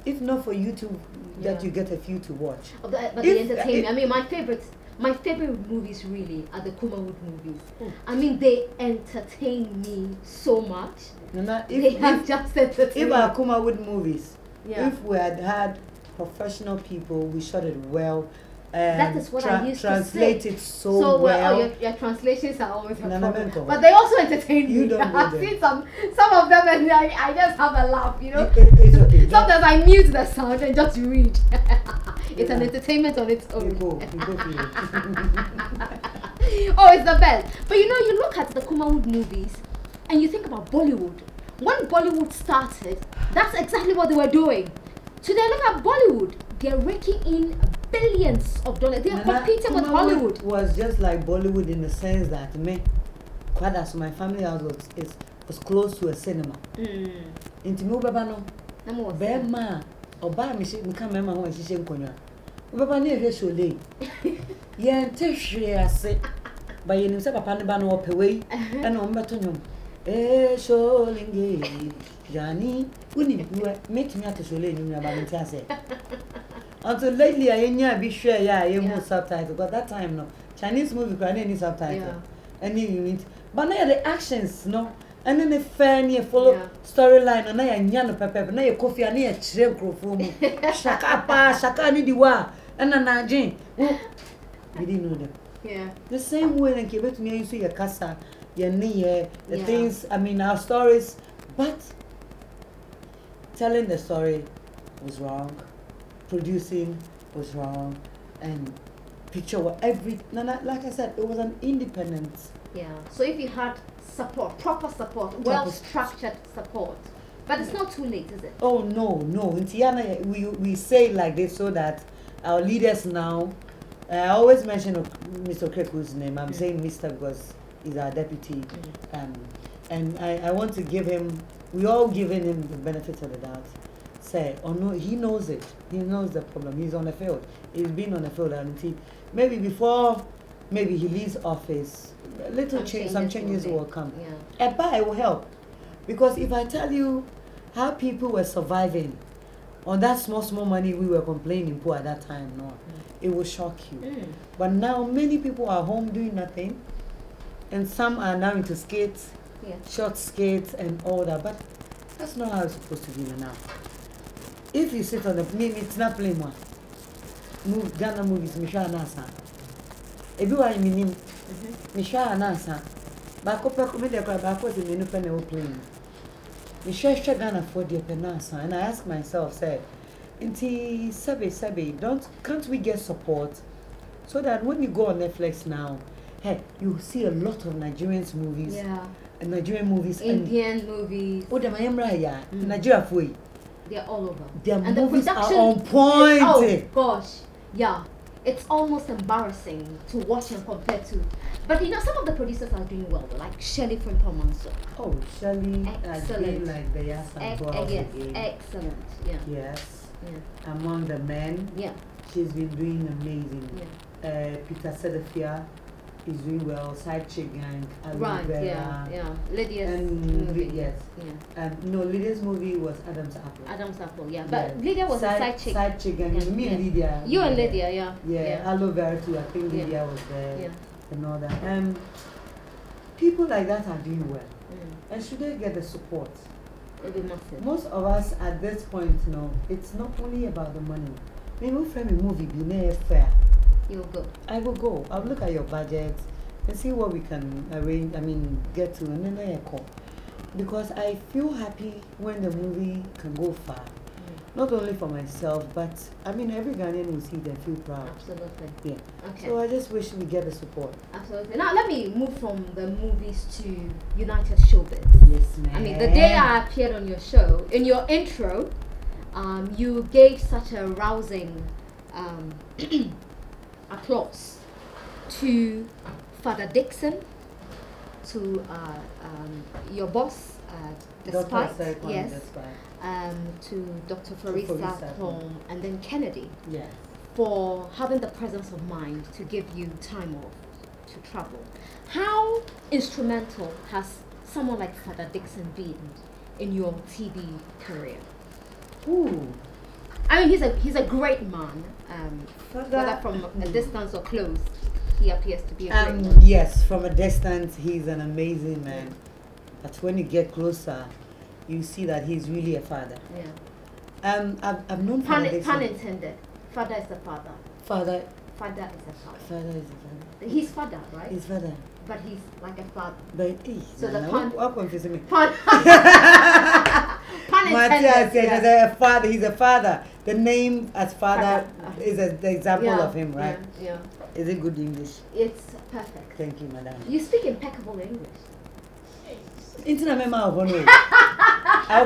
If not for YouTube, that you get a few to watch. But the entertainment. I mean, my favorite movies really are the Kumawood movies. I mean, they entertain me so much. Just entertained. If our Kumawood movies, if we had professional people, we shot it well. That is what I used to say. Translated so well. Oh, your translations are always a problem. But But they also entertain me. You don't I've seen some of them and I just have a laugh, you know. It's okay. Sometimes I mute the sound and just read. It's an entertainment on its own. You go through it. Oh, it's the best. But you know, you look at the Kumawood movies and you think about Bollywood. When Bollywood started, that's exactly what they were doing. Today, look at Bollywood. They're raking in billions of dollars. They are competing with Hollywood. Was just like Bollywood in the sense that my family house was close to a cinema. Inti mu baba no. Bema oba mi nka mema ho ehihye nkonwa. Baba na ehwe shole. Ye nte hwe ase. Ba yenim se papa ne ba no opewei. E na ombeto nyom. Sholinge. Yani uni make me at shole nyum na ba nti ase. Until lately, I ain't be sure, subtitles. But that time, no. Chinese movie, I didn't need subtitles. And then but now the actions, no. And then the fair near follow storyline, and I know pepper, now you coffee, and a chip for me. Shaka, need the wa, and then I Jane. We didn't know them. Yeah. The same way, and give it to me, you see your casa, your knee, the things, I mean, our stories. But telling the story was wrong. Producing was wrong, and picture like I said, it was an independence. Yeah. So if you had support, proper support, well-structured support, but it's not too late, is it? Oh no. In Tiana, we say like this so that our leaders now I always mention Mr. Kreku's name. I'm saying Mr. because he's our deputy. And I want to give him, we all giving him the benefit of the doubt. Say, oh no, he knows it. He knows the problem. He's on the field. He's been on the field and maybe before he leaves office, some changes will come. Yeah. But it will help. Because if I tell you how people were surviving on that small money we were complaining for at that time, it will shock you. But now many people are home doing nothing, and some are now into skates, short skates and all that. But that's not how it's supposed to be now. If you sit on it's not playing one. Ghana movies, Misha Nasa. Everyone meaning Misha Nasa. Back up, back was the menu pen playing. Misha Ghana for the penasa, and I ask myself, say, can't we get support so that when you go on Netflix now, hey, you see a lot of Nigerian movies. Yeah. And Nigerian movies. Indian movies. Oh, Nigeria for they're all over. Their and movies the production are on point. Oh gosh, yeah. It's almost embarrassing to watch and compare to. But some of the producers are doing well, like Shelley from Pomanso. Oh, Shelley, excellent. Like the yes, excellent. Yeah. Yes. Yeah. Among the men. Yeah. She's been doing amazing. Yeah. Peter Sedefia is doing well. Side chick gang. Right. Yeah. Lydia's movie. Yes. Yeah. No, Lydia's movie was Adam's Apple. Adam's Apple. Yeah. But Lydia was a side chick. Side chick gang. Me and Lydia. You and Lydia. Yeah. Yeah. Aloe Vera too. I think Lydia was there. Yeah. And all that. People like that are doing well. And should they get the support? It'll be massive. Most of us at this point, it's not only about the money. Maybe we frame a movie, be near fair. You'll go. I will go. I'll look at your budget and see what we can arrange. Get to, and then I call. Because I feel happy when the movie can go far. Not only for myself, but every Ghanaian will see them feel proud. Absolutely. Yeah. Okay. So I just wish we get the support. Absolutely. Now let me move from the movies to United Showbiz. Yes, ma'am. The day I appeared on your show, in your intro, you gave such a rousing applause to Father Dixon, to your boss, Despite, yes, to Dr. Farisa Tom, and then Kennedy, for having the presence of mind to give you time off to travel. How instrumental has someone like Father Dixon been in your TV career? Ooh. He's a great man. Whether from a distance or close, he appears to be a great man. Yes, from a distance, he's an amazing man. But when you get closer, you see that he's really a father. Yeah. I've known Father Dixon. Pun intended. Father is a father. Father is a father. Father is a father. He's father, right? He's father. But he's like a father. But so the pun. What confuses me? Pun. Pun intended. Yes. Father. He's a father. The name as father is the example of him, right? Yeah. Is it good English? It's perfect. Thank you, madam. You speak impeccable English. I'll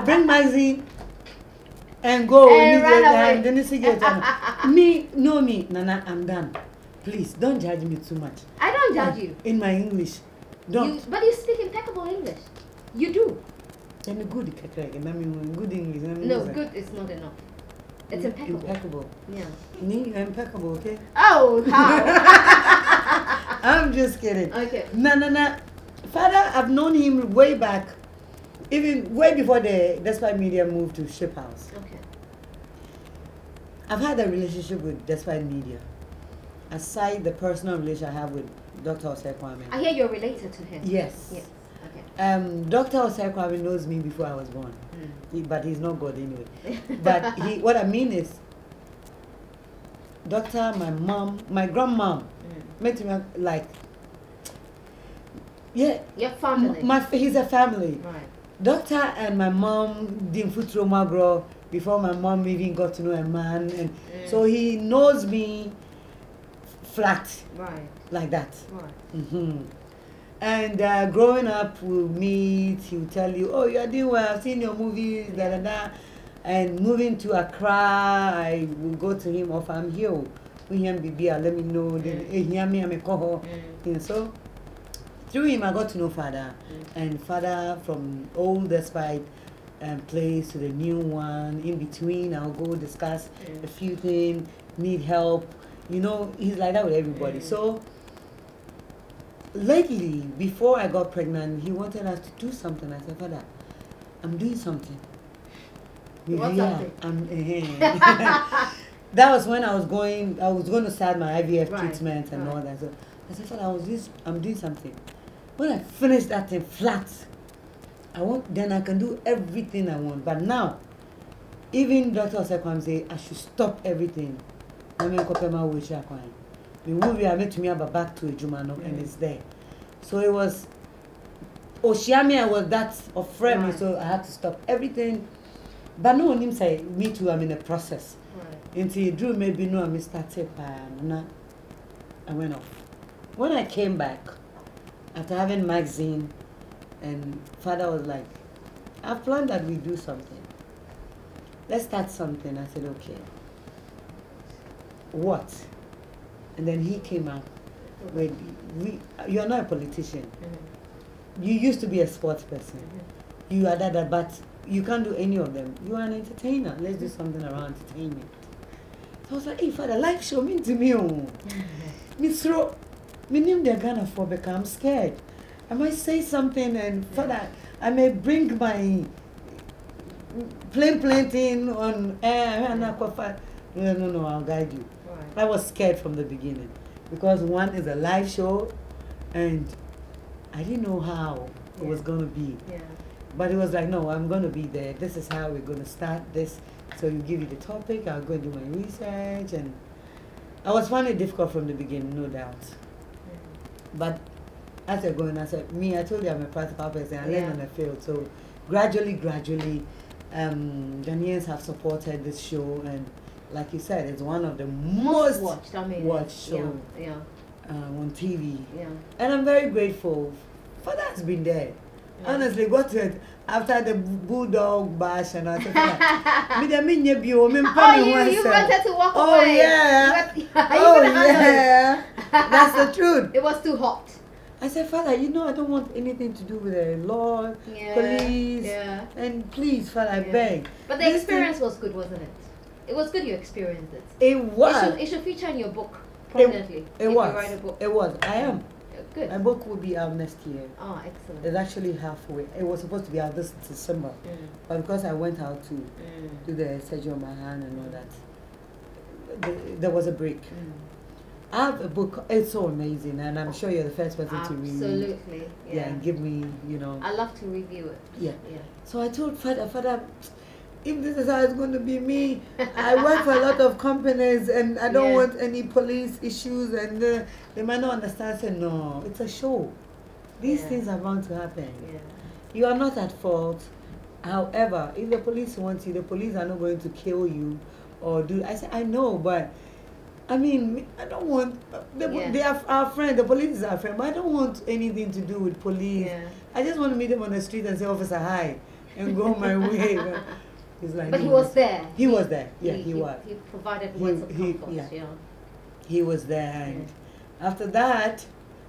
bring magazine and go. Me, Nana, I'm done. Please don't judge me too much. I don't judge you. In my English, don't. But you speak impeccable English. You do. And good English. No, good is not enough. It's impeccable. Impeccable. Yeah. You're impeccable, okay? Oh, how? I'm just kidding. Okay. No. Father, I've known him way back, even way before the Despite Media moved to Ship House. Okay. I've had a relationship with Despite Media, aside the personal relationship I have with Dr. Osei Kwame. I hear you're related to him. Yes. Yes. Okay. Dr. Osei Kwame knows me before I was born, but he's not God anyway. But what I mean is, Doctor, my grandmom, met me like. Yeah. Your family. He's a family. Right. Doctor and my mom didn't put through my grow before my mom even got to know a man, and so he knows me flat. Right. Like that. Right. And growing up, we'll meet. He'll tell you, "Oh, you are doing well. I've seen your movies." Da da da. And moving to Accra, I will go to him. Or if I'm here, when him be let me know. Then hear me, I'm a call. So through him, I got to know Father, and Father from old despite place to the new one. In between, I'll go discuss a few things, need help. You know, he's like that with everybody. So lately, before I got pregnant, he wanted us to do something. I said, Father, I'm doing something. What's something? That was when I was going to start my IVF treatment and all that. So I said, Father, I'm doing something. When I finish that thing flat, then I can do everything I want. But now, even Dr. Osekwam say I should stop everything. I mean, Kopema Wisha Kwai. The movie I made to me about back to a Jumano and it's there. So it was Oshiami was that of friend, so I had to stop everything. But no one say me too, I'm in a process. Until Drew maybe no I started I went off. When I came back, after having magazine, and Father was like, I've planned that we do something. Let's start something. I said, okay. What? And then he came up with, you're not a politician. You used to be a sports person. You are that, but you can't do any of them. You are an entertainer. Let's do something around entertainment. So I was like, hey, Father, life show me to me. Me throw, me name the Ghana for because I'm scared. I might say something and Father, I may bring my plain thing on air and no, I'll guide you. I was scared from the beginning because one is a live show and I didn't know how it was going to be. But it was like, no, I'm going to be there. This is how we're going to start this. So you give you the topic, I'll go and do my research. And I was finding it difficult from the beginning, no doubt. But as I go and I said, I told you I'm a practical person. I learn on the field. So gradually, Ghanaians have supported this show. And like you said, it's one of the most watched shows on TV. And I'm very grateful. Father has been there. Honestly, got it after the bulldog bash and I said, you wanted to walk away. Yeah. That's the truth. It was too hot. I said, Father, I don't want anything to do with the law, police, and please, Father, I beg. But the experience was good, wasn't it? It was good you experienced it. It was. It should feature in your book prominently. It was. You write a book. It was. I am. Good. My book will be out next year. Oh, excellent. It's actually halfway. It was supposed to be out this December. But because I went out to do the surgery on my hand and all that, there was a break. I have a book, it's so amazing, and I'm sure you're the first person to read it. Absolutely. Yeah, and give me, I love to review it. Yeah. So I told Father, if this is how it's going to be me, I work for a lot of companies and I don't want any police issues and they might not understand. I said, no, it's a show. These things are bound to happen. You are not at fault. However, if the police want you, the police are not going to kill you or do. I said, I know, but I mean, I don't want. They are our friend. The police is our friend, but I don't want anything to do with police. I just want to meet them on the street and say, Officer, hi, and go my way. He's like, but he was there. He was there. Yeah, he was. He provided words of comfort. He was there, and after that,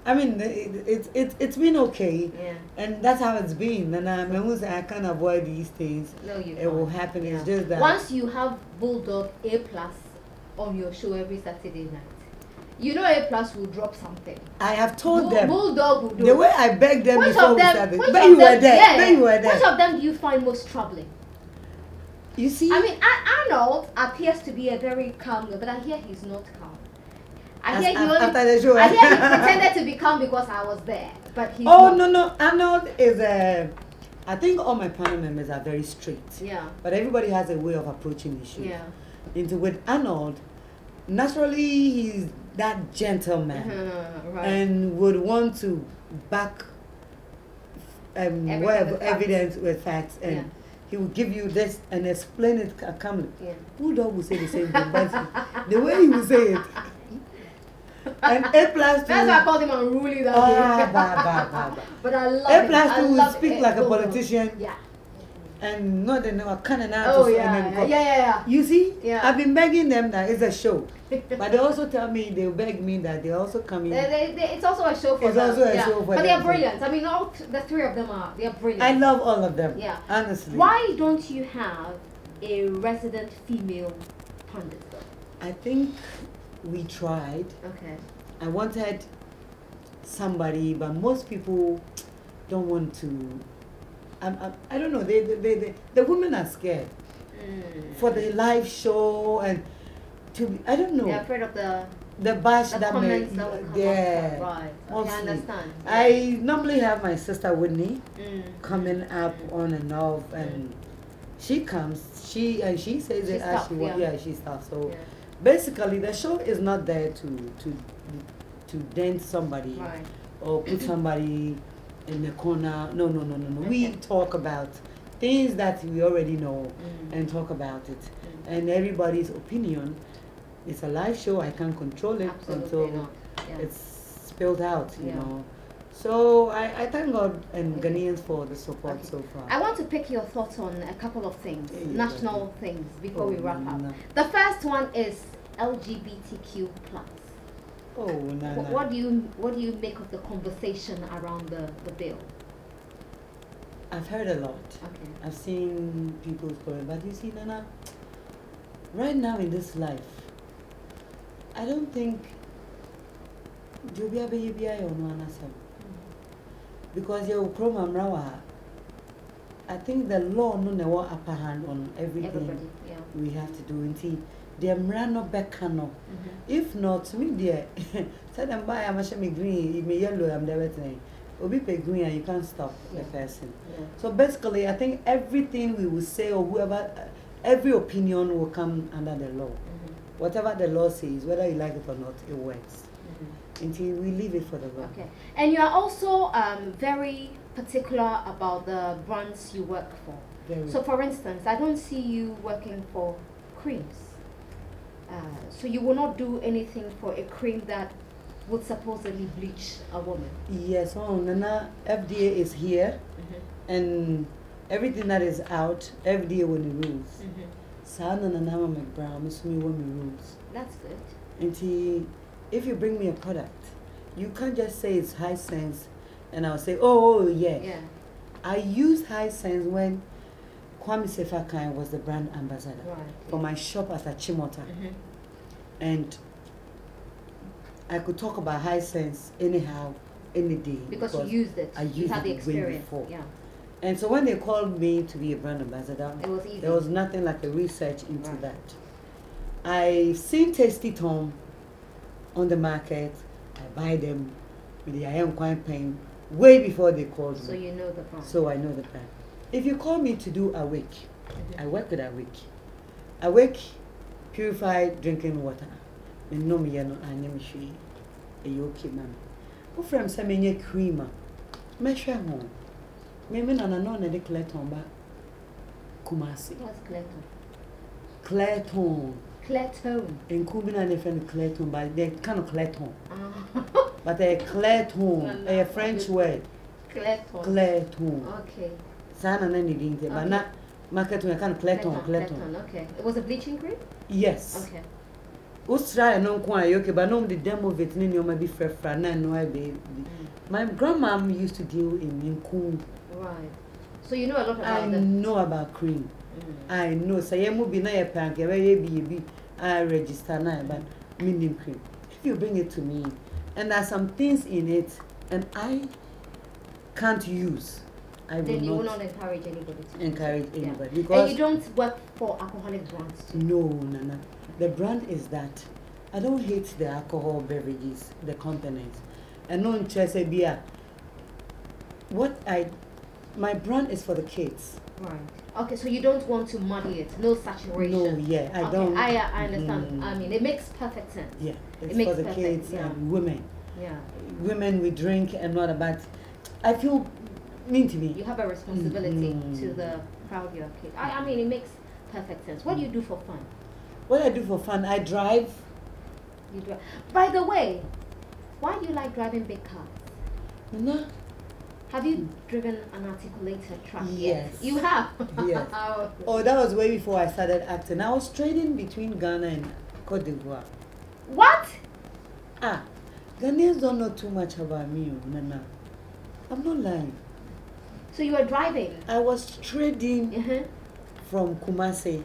I mean, it's been okay. And that's how it's been. And I can't avoid these things. No, you It will happen. It's just that once you have Bulldog A+ on your show every Saturday night, you know A+ will drop something. I have told them. Bulldog will do the way I begged them before we started. But you were there. Which of them do you find most troubling? You see? I mean, Arnold appears to be a very calm guy, but I hear he's not calm. I hear he pretended to be calm because I was there, but he's not. No. Arnold is I think all my panel members are very straight. But everybody has a way of approaching issues. With Arnold, naturally he's that gentleman and would want to back evidence with facts and he will give you this and explain it calmly. Bulldog will say the same thing, but the way he will say it. And A+. That's why I called him unruly that day. But I love A+ will speak like a politician. And not the no kind of Oh yeah. You see, Yeah. I've been begging them that it's a show, but they also tell me they beg me that they also come in. It's also a show for It's them. also a show for but them. they're brilliant. I mean, all the three of them they're brilliant. I love all of them. Yeah, honestly. Why don't you have a resident female pundit though? I think we tried. Okay. I wanted somebody, but most people don't want to. I don't know. The women are scared for the live show and I don't know. They're afraid of the bash the that comments that will come yeah. Right. Okay, Mostly. I understand. Yeah. I normally have my sister Whitney coming up on and off, and she comes. She says it as she wants. Yeah, she starts. So basically, the show is not there to dent somebody right. or put somebody in the corner. No. Okay. We talk about things that we already know and talk about it. And everybody's opinion. It's a live show. I can't control it until it's spilled out, you know. So I thank God and Ghanaians for the support so far. I want to pick your thoughts on a couple of things, national things, before we wrap up. The first one is LGBTQ+. Oh, no. What do you make of the conversation around the bill? I've heard a lot. Okay. I've seen people's comment, but you see, Nana, right now in this life, I don't think because I think the law no upper hand on everything we have to do. Until the no back no. If not, me dear, said I'm by I'm green, me yellow, I'm there waiting. Obi pay green and you can't stop the person. So basically, I think everything we will say or whoever, every opinion will come under the law. Whatever the law says, whether you like it or not, it works. Until we leave it for the law. Okay. And you are also very particular about the brands you work for. So for instance, I don't see you working for creams. So you will not do anything for a cream that would supposedly bleach a woman. Yes, Nana, FDA is here and everything that is out, FDA will the rules. Sana Nana Mcbrown, Miss Me rules. That's good. And if you bring me a product, you can't just say it's High Sense and I'll say, oh yeah. I used High Sense when Kwame Sefakan was the brand ambassador for my shop at Chimota. And I could talk about High Sense anyhow, any day. Because you used it. I used had the experience. Before. And so when they called me to be a brand ambassador, it was easy. There was nothing like a research into that. I seen Tasty Tom on the market. I buy them with the iron coin pen way before they called me. So you know the brand. So I know the brand. If you call me to do Awake, I work with Awake. Awake purified drinking water. And no me no anyam hwe. E okay man. Wo from say menye creamer. Me hwe ho. Me na no na de Clayton ba. Kumasi. What's Clayton? Clayton. Clayton. In Kubina ne friend Clayton, but they kind of Clayton. But a Clayton, a French word. Clayton. Clayton. Okay. Sana na ni dinte, but na market we kind of Clayton. Okay. It was a bleaching cream? Yes. Okay. Ustra no kwa yoke, but no the demo vet ni o ma bi frefra na no I be. My grandma used to deal in Nku. Right. So you know a lot about I know about cream. I know. So you move be na your panke where you be I register na but minim cream. If you bring it to me and there's some things in it and I can't use, I will not encourage anybody to encourage anybody. Because and you don't work for alcoholic brands too? No, Nana. The brand is that I don't hate the alcohol beverages, the components. And no interest beer. My brand is for the kids. Right. Okay, so you don't want to muddy it, no saturation. No, I don't. I understand. I mean, it makes perfect sense. Yeah, it's for the kids and women. Yeah. Women we drink and not about. I feel mean to me. You have a responsibility to the crowd of your kid. I mean, it makes perfect sense. What do you do for fun? What I do for fun, I drive. You drive. By the way, why do you like driving big cars? No. Have you driven an articulated truck Yes. yet? You have? Yes. Oh, that was way before I started acting. I was trading between Ghana and Cote d'Ivoire. What? Ghanaians don't know too much about me, Nana. I'm not lying. So you were driving? I was trading from Kumasi.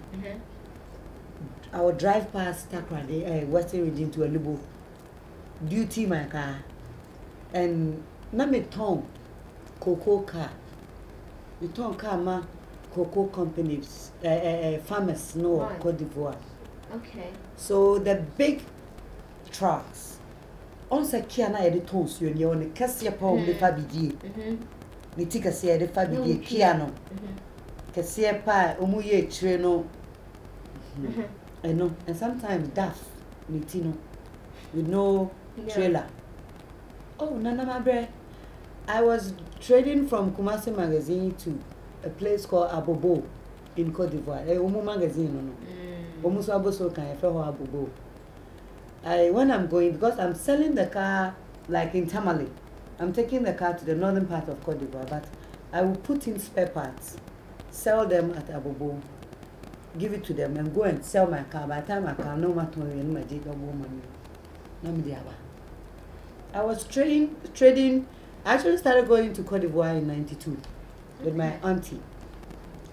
I would drive past Takrade, Western region to Alubo, duty my car, and na me ton cocoa car. Me ton car ma cocoa companies, farmers no Right. Cote d'Ivoire. Okay. So the big trucks, on sa kia na yede ton so ni on kase pa o me fa bidie. Ni tika se yede fa bidie kia no. Kase pa o mu ye tire no. I know, and sometimes daft, Nitino, with no trailer. Oh, Nana Mabre, I was trading from Kumasi magazine to a place called Abobo in Cote d'Ivoire. Umu magazine, no. Almost Aboso can I Abobo. When I'm going, because I'm selling the car like in Tamale, I'm taking the car to the northern part of Cote d'Ivoire, but I will put in spare parts, sell them at Abobo. Give it to them and go and sell my car. By the time I can no matter when my double money. I was trading. I actually started going to Cote d'Ivoire in '92 with my auntie,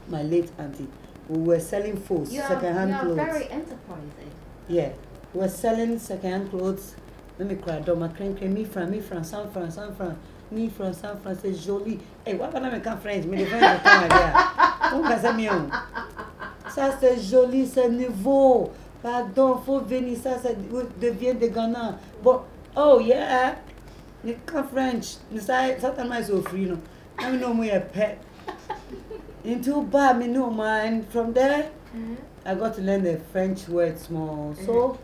my late auntie. We were selling furs, second-hand clothes. You are very enterprising. Yeah, we were selling second-hand clothes. Let me cry, Doma Crank, me from San Fran, me from San Fran, say Jolie. Hey, what about my friends? Me the friends come there. Who can say me on? Ça c'est joli, c'est nouveau. Pardon, faut venir, ça devient de Ghana. But, oh yeah, you can French. Certainement is so free, no. I know me a pet. Into bar, me no man. From there, I got to learn the French words more. So,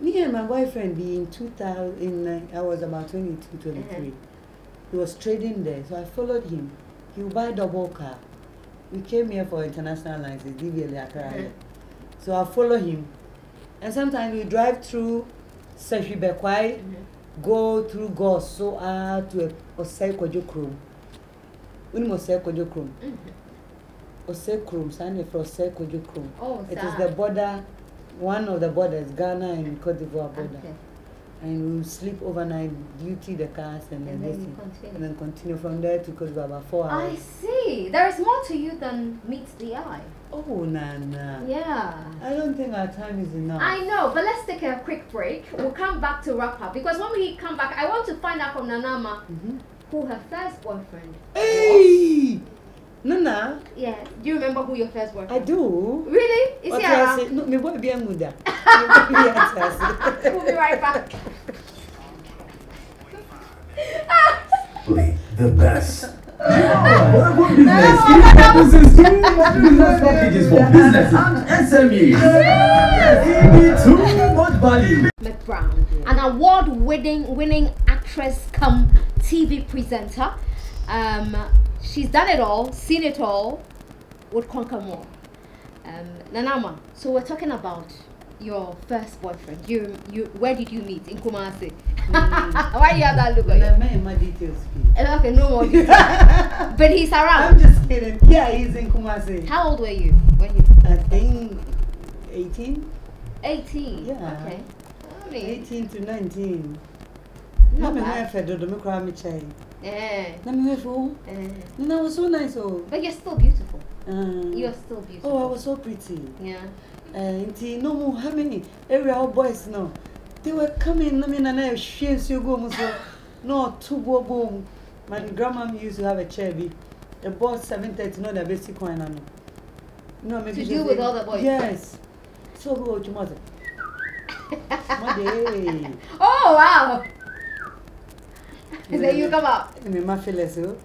me and my boyfriend being 2000, I was about 22, 23. He was trading there, so I followed him. He would buy double car. We came here for international lines, so I follow him. And sometimes we drive through Sefi Bekwai, go through Gos, so to Osei Kojokrum. When Osei Kojokrum? Osei Krum, Sani for Osei Kojokrum. Oh, it is the border, one of the borders, Ghana and Cote d'Ivoire border. Okay. And we sleep overnight, duty the cars, and then continue from there to Cote d'Ivoire about 4 hours. I see. There is more to you than meets the eye. Oh, Nana. Yeah. I don't think our time is enough. I know, but let's take a quick break. We'll come back to wrap up because when we come back, I want to find out from Nanama who her first boyfriend was. Nana? Yeah. Do you remember who your first boyfriend I do. Really? Is he around? No, me boy be a muda. We'll be right back. The best. What business? Business packages for business and SMEs. Too much value. Mcbrown, an award-winning actress come TV presenter. She's done it all, seen it all, would conquer more. Nanama, so we're talking about your first boyfriend. Where did you meet? In Kumasi. Why do you have that look on you? My details. Okay, no more details. But he's around. I'm just kidding. Yeah, he's in Kumasi. How old were you when you? I think 18. 18. Yeah. Okay. I mean, 18 to 19. not Me bad. No, was so nice. But you're still beautiful. You're still beautiful. Oh, I was so pretty. Yeah. No more how many area all boys now. They were coming, I mean, and I shares you go so no two boom. My grandma used to have a chair be the boss 7:30, no the basic coin and no maybe To do with all the boys. Yes. So go to mother. Mother. Oh wow. Then you come up. Me ma feel so.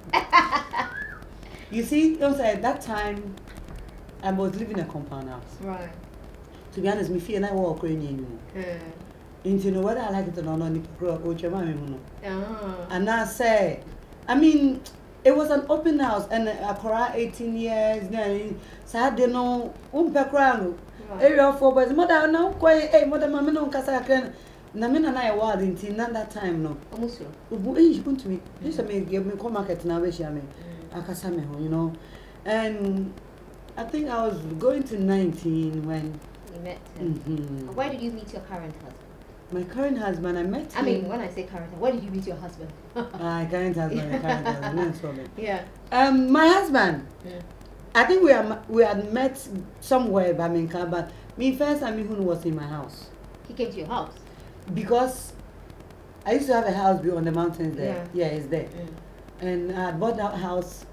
You see, also at that time I was living in a compound house. Right. To be honest, me feel and I walk anymore. Into know whether I like it or not, ni grow up with your mama. And I say, I mean, it was an open house and I 18 years then so I didn't know background. Area 4 boys, mother no quite mother mamma no kasa can Na me na I wild in that time no. Almost. You come to me. This me give me come market na we share me. Akasa me ho, you know. And I think I was going to 19 when you met him. Where did you meet your current husband? My current husband, I met him. I mean, when I say current, where did you meet your husband? Current husband. Yeah. My husband. I think we had met somewhere, but me first time who was in my house. He came to your house. Because I used to have a house built on the mountains there. Yeah, it's there. And I bought that house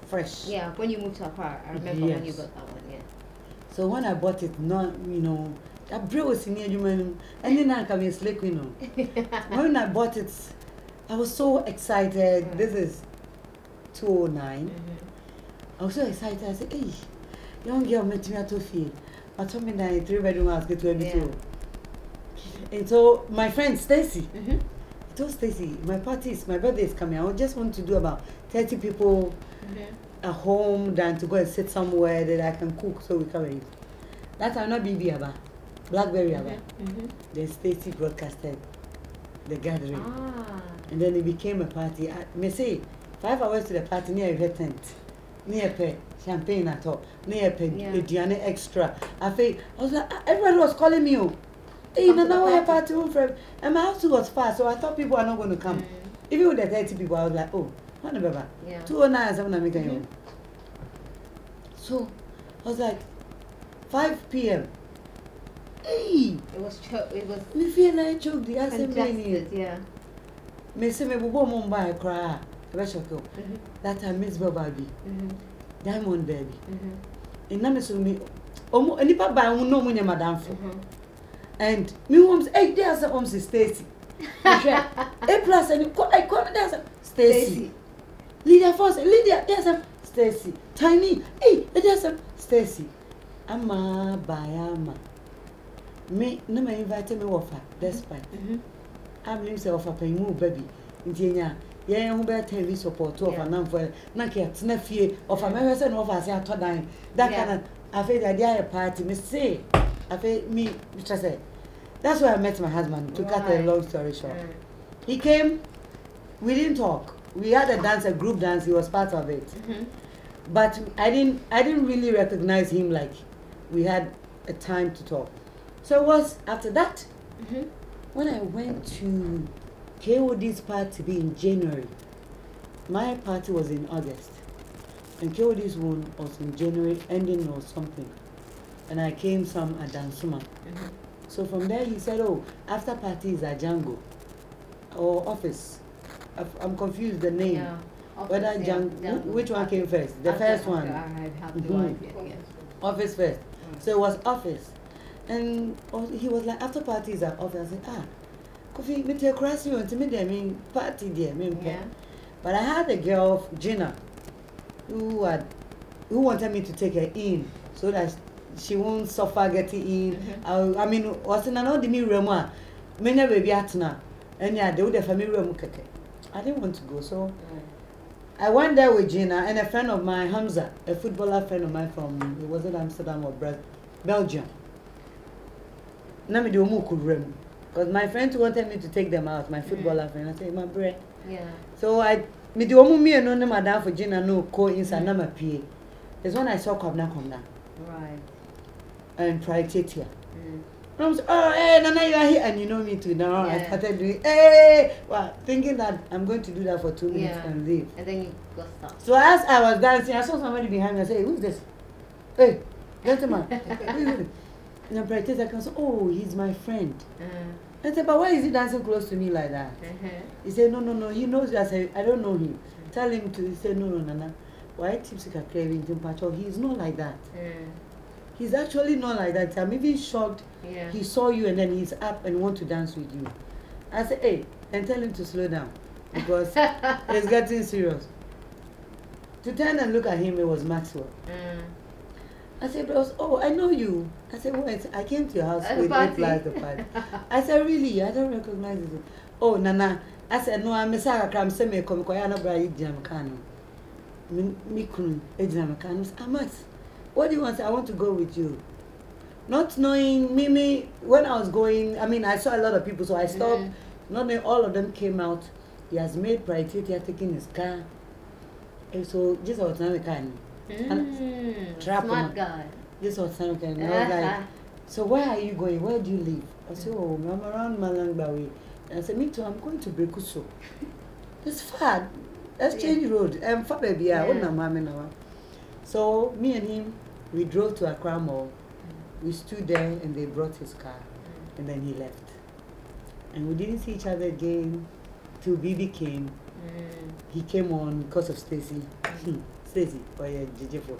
fresh. Yeah, when you moved to Accra, I remember when you bought that one. Yeah. So when I bought it, not that bread was in here, and then I come in sleep, When I bought it, I was so excited. This is 2009. I was so excited. I said, hey, young girl met me at Tofi. I told me that 3-bedroom house get to everything. And so my friend Stacy, I told Stacy, my birthday is coming. I just want to do about 30 people at home than to go and sit somewhere that I can cook so we can eat. That time not BB about Blackberry about. Then Stacy broadcasted the gathering. And then it became a party. I may say 5 hours to the party near a tent. Near pay champagne at all. Near pay Diana extra. I was like, everyone was calling me. Hey, now I have party home from, and my house was far, so I thought people are not going to come. Even with the 30 people, I was like, oh, what about 209 something making. So I was like, 5 p.m. Hey, it was. Me feel like choked the assembly. Yeah. Me say me buy Mumbai cry. That time Miss Baby, Diamond Baby. And now me so me, any papa no money madam for. And me homes, hey, there's a homes Stacy. A plus and I call there's a Stacy. Lydia first, Lydia, there's a Stacy. Tiny, hey, there's a Stacy. Ama bayama. Me no me invite me offer. Despite. I believe say offer pay move baby. Intinya. Yeah, who better TV support to offer nan for na ke tena fie offer me say no offer say atodan. That kind of I feel the idea a party me say I feel me just say that's where I met my husband. To cut a long story short. He came, we didn't talk. We had a dance, a group dance, he was part of it. But I didn't really recognize him like we had a time to talk. So it was after that when I went to KOD's party in January. My party was in August. And KOD's one was in January ending or something. And I came some at Dansuma. So from there he said, oh, after party is a Django or office. I'm confused the name. Yeah. Whether Django, which one came first? The first one. I have no idea. Office first. So it was office. And he was like, after party is at office. I said, Kofi, me take cross you until me there, mean party there, But I had a girl, Gina, who wanted me to take her in so that she won't suffer getting in. I mean, was in another me room, many baby atna, and yeah, they would have family room. I didn't want to go, so I went there with Gina and a friend of mine, Hamza, a footballer friend of mine from it wasn't Amsterdam or Belgium. Now me do room because my friends wanted me to take them out. My footballer friend, I said, my bread. Yeah. So me do me and no madam for Gina no co inside na my PA. There's one I saw come down. Right. And Praetetia. And I was, Nana, you are here, and you know me too. Now I started doing, thinking that I'm going to do that for 2 minutes and leave. And then you got stuck. So as I was dancing, I saw somebody behind me. I said, hey, who's this? Hey, gentleman. And then Praetetia comes, oh, he's my friend. I said, but why is he dancing close to me like that? He said, no, he knows you. I said, I don't know him. Tell him to. He said, no, Nana. Why tipsy craving to he's not like that. He's actually not like that. I'm even shocked. He saw you and then he's up and want to dance with you. I said, hey, and tell him to slow down because it's getting serious. To turn and look at him, it was Maxwell. I said, bros, I know you. I said, wait, I came to your house with 8 plus the party. I said, really? I don't recognize you. Oh, Nana. I said, no, I'm a Sarah Cram, send me a comic, I know Brady Jamcano. Mikun, Ejamcano. Amas, what do you want? I want to go with you. Not knowing Mimi, when I was going, I mean, I saw a lot of people, so I stopped. Not knowing all of them came out. He has made priority, he has taken his car. And so, just was not a kind. Smart guy. Just was not a kind. I was like, so where are you going? Where do you live? I said, oh, I'm around Malangbawi. And I said, me too, I'm going to Brekuso. It's far. Let's change road. I'm far, baby. So, me and him, we drove to Accra Mall. We stood there and they brought his car. And then he left. And we didn't see each other again till Bibi came. He came on because of Stacy. Stacy, oh yeah, JJ4.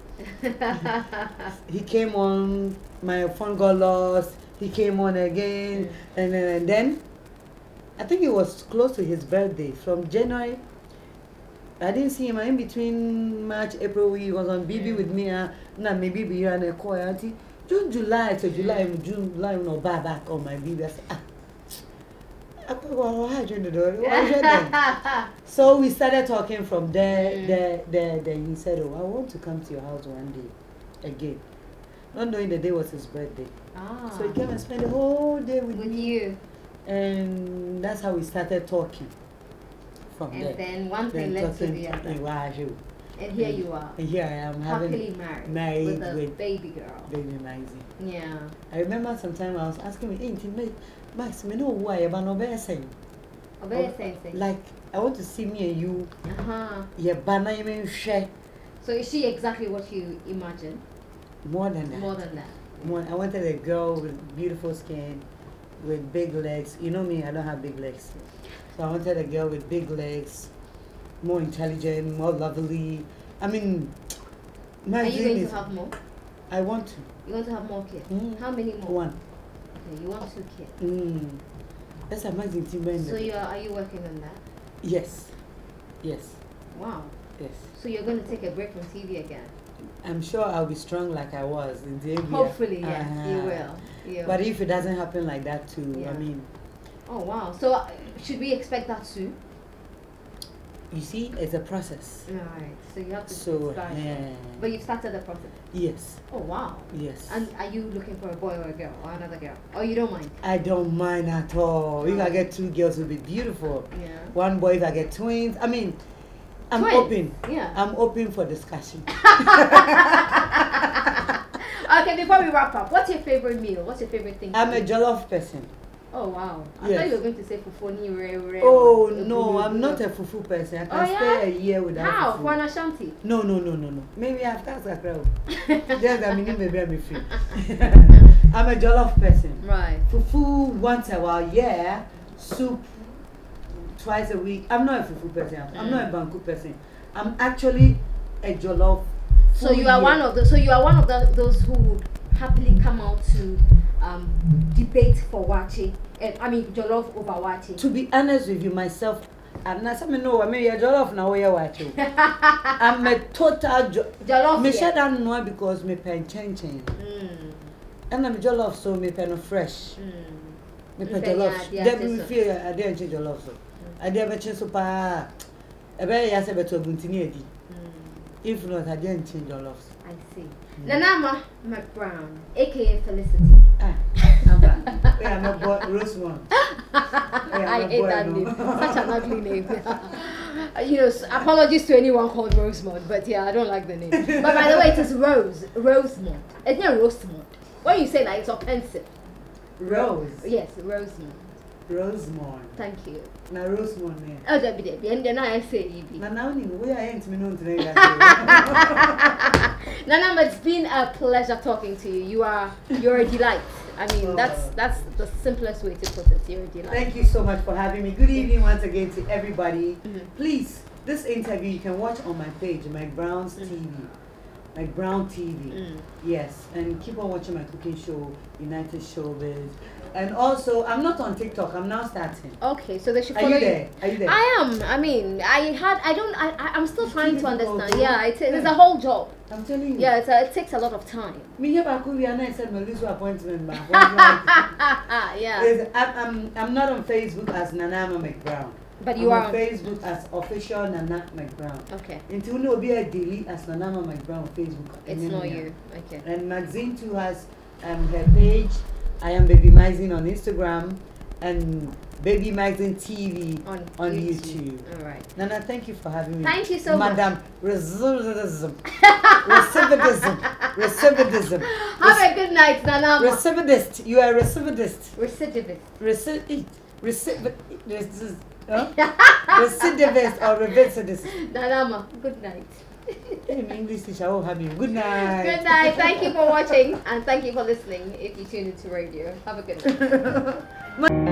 He came on, my phone got lost. He came on again. And then, I think it was close to his birthday. From January, I didn't see him. In between March, April, he was on BB with me. Maybe be here and a call auntie. July, no back on my BB. I said, so we started talking from there. Then he said, oh, I want to come to your house one day again. Not knowing the day was his birthday. So he came and spent the whole day with me. And that's how we started talking from there. And then one thing led to the other. And here you are. And here I am, happily married with a baby girl. Baby Maisie. Yeah. I remember sometime I was asking me, Max, me know why about obeying. Like I want to see me and you. Yeah, banana even share. So is she exactly what you imagined? More than that. I wanted a girl with beautiful skin, with big legs. You know me, I don't have big legs. So I wanted a girl with big legs, more intelligent, more lovely. I mean, my dream is... Are you going to have more? I want to. You want to have more kids? How many more? One. Okay, you want 2 kids? That's amazing. So are you working on that? Yes. Wow. Yes. So you're going to take a break from TV again? I'm sure I'll be strong like I was in the ABF. Hopefully, yes, you will. But if it doesn't happen like that too, I mean... Oh, wow. So should we expect that soon? You see, it's a process. Right. So you have to start. But you've started the process? Yes. Oh, wow. Yes. And are you looking for a boy or a girl or another girl? Or you don't mind? I don't mind at all. If I get 2 girls, it will be beautiful. Yeah. 1 boy, if I get twins. I mean, I'm open. Yeah. I'm open for discussion. Okay, before we wrap up, what's your favorite meal? What's your favorite thing? I'm a jollof person. Oh, wow. I thought you were going to say fufu ni re. Oh, no, I'm not a fufu person. I can stay a year without How? fufu. For an Ashanti? No. Maybe after Sakra. Just I mean, maybe I'm free. I'm a jollof person. Right. Fufu once a while, yeah. Soup twice a week. I'm not a fufu person. I'm not a banku person. I'm actually a jollof. So you are one of those who would happily come out to debate for wachi. I mean jollof over wachi. To be honest with you, myself, I'm not something no. I mean you're jollof now where wachi. I'm a total jollof. Me shut down no because me pen change. And I'm jollof so me pen fresh. Me pen jollof. Then we feel I didn't change jollof so. I didn't change so pa. Ebe ya se beto buntini edi. If not, I didn't change jollof. I see. Nanama Mcbrown, aka Felicity. I'm a boy, Rosemont. I hate that name. Such an ugly name. Apologies to anyone called Rosemont, but yeah, I don't like the name. But by the way, it is Rosemont. It's not Rosemont. When you say that, it's offensive. Rose. Yes, Rosemont. Rosemont. Thank you. Now Rosemont, man. Oh, that be there. And then I say EB. Now we are ain't me known today. Nana, it's been a pleasure talking to you. You're a delight. I mean, that's the simplest way to put it. You're a delight. Thank you so much for having me. Good evening once again to everybody. Please, this interview you can watch on my page, Mcbrown's TV. Mcbrown TV. Yes, and keep on watching my cooking show, United Showbiz. And also, I'm not on TikTok. I'm now starting. Okay, so they should follow you. Are you there? I am. I mean, I'm still trying to understand. Yeah, it's a whole job. I'm telling you. Yeah, it takes a lot of time. Me here back we are not said my lose appointment back. Yeah. I'm not on Facebook as Nanama Mcbrown. But you are on Facebook as official Nana Mcbrown. Okay. Until no be a delete as Nanama Mcbrown on Facebook. It's not you. Okay. And Magazine too has her page. I am Baby Magazine on Instagram and Baby Magazine TV on YouTube. All right. Nana, thank you for having me. Thank you so Madam much. Recidivism. Have a good night, Nana. Recidivist. You are recidivist. Recidivist. Recidivist or recidivist. Nanama, good night. In English, I will have you. Good night. Good night. Thank you for watching and thank you for listening if you tune into radio. Have a good night.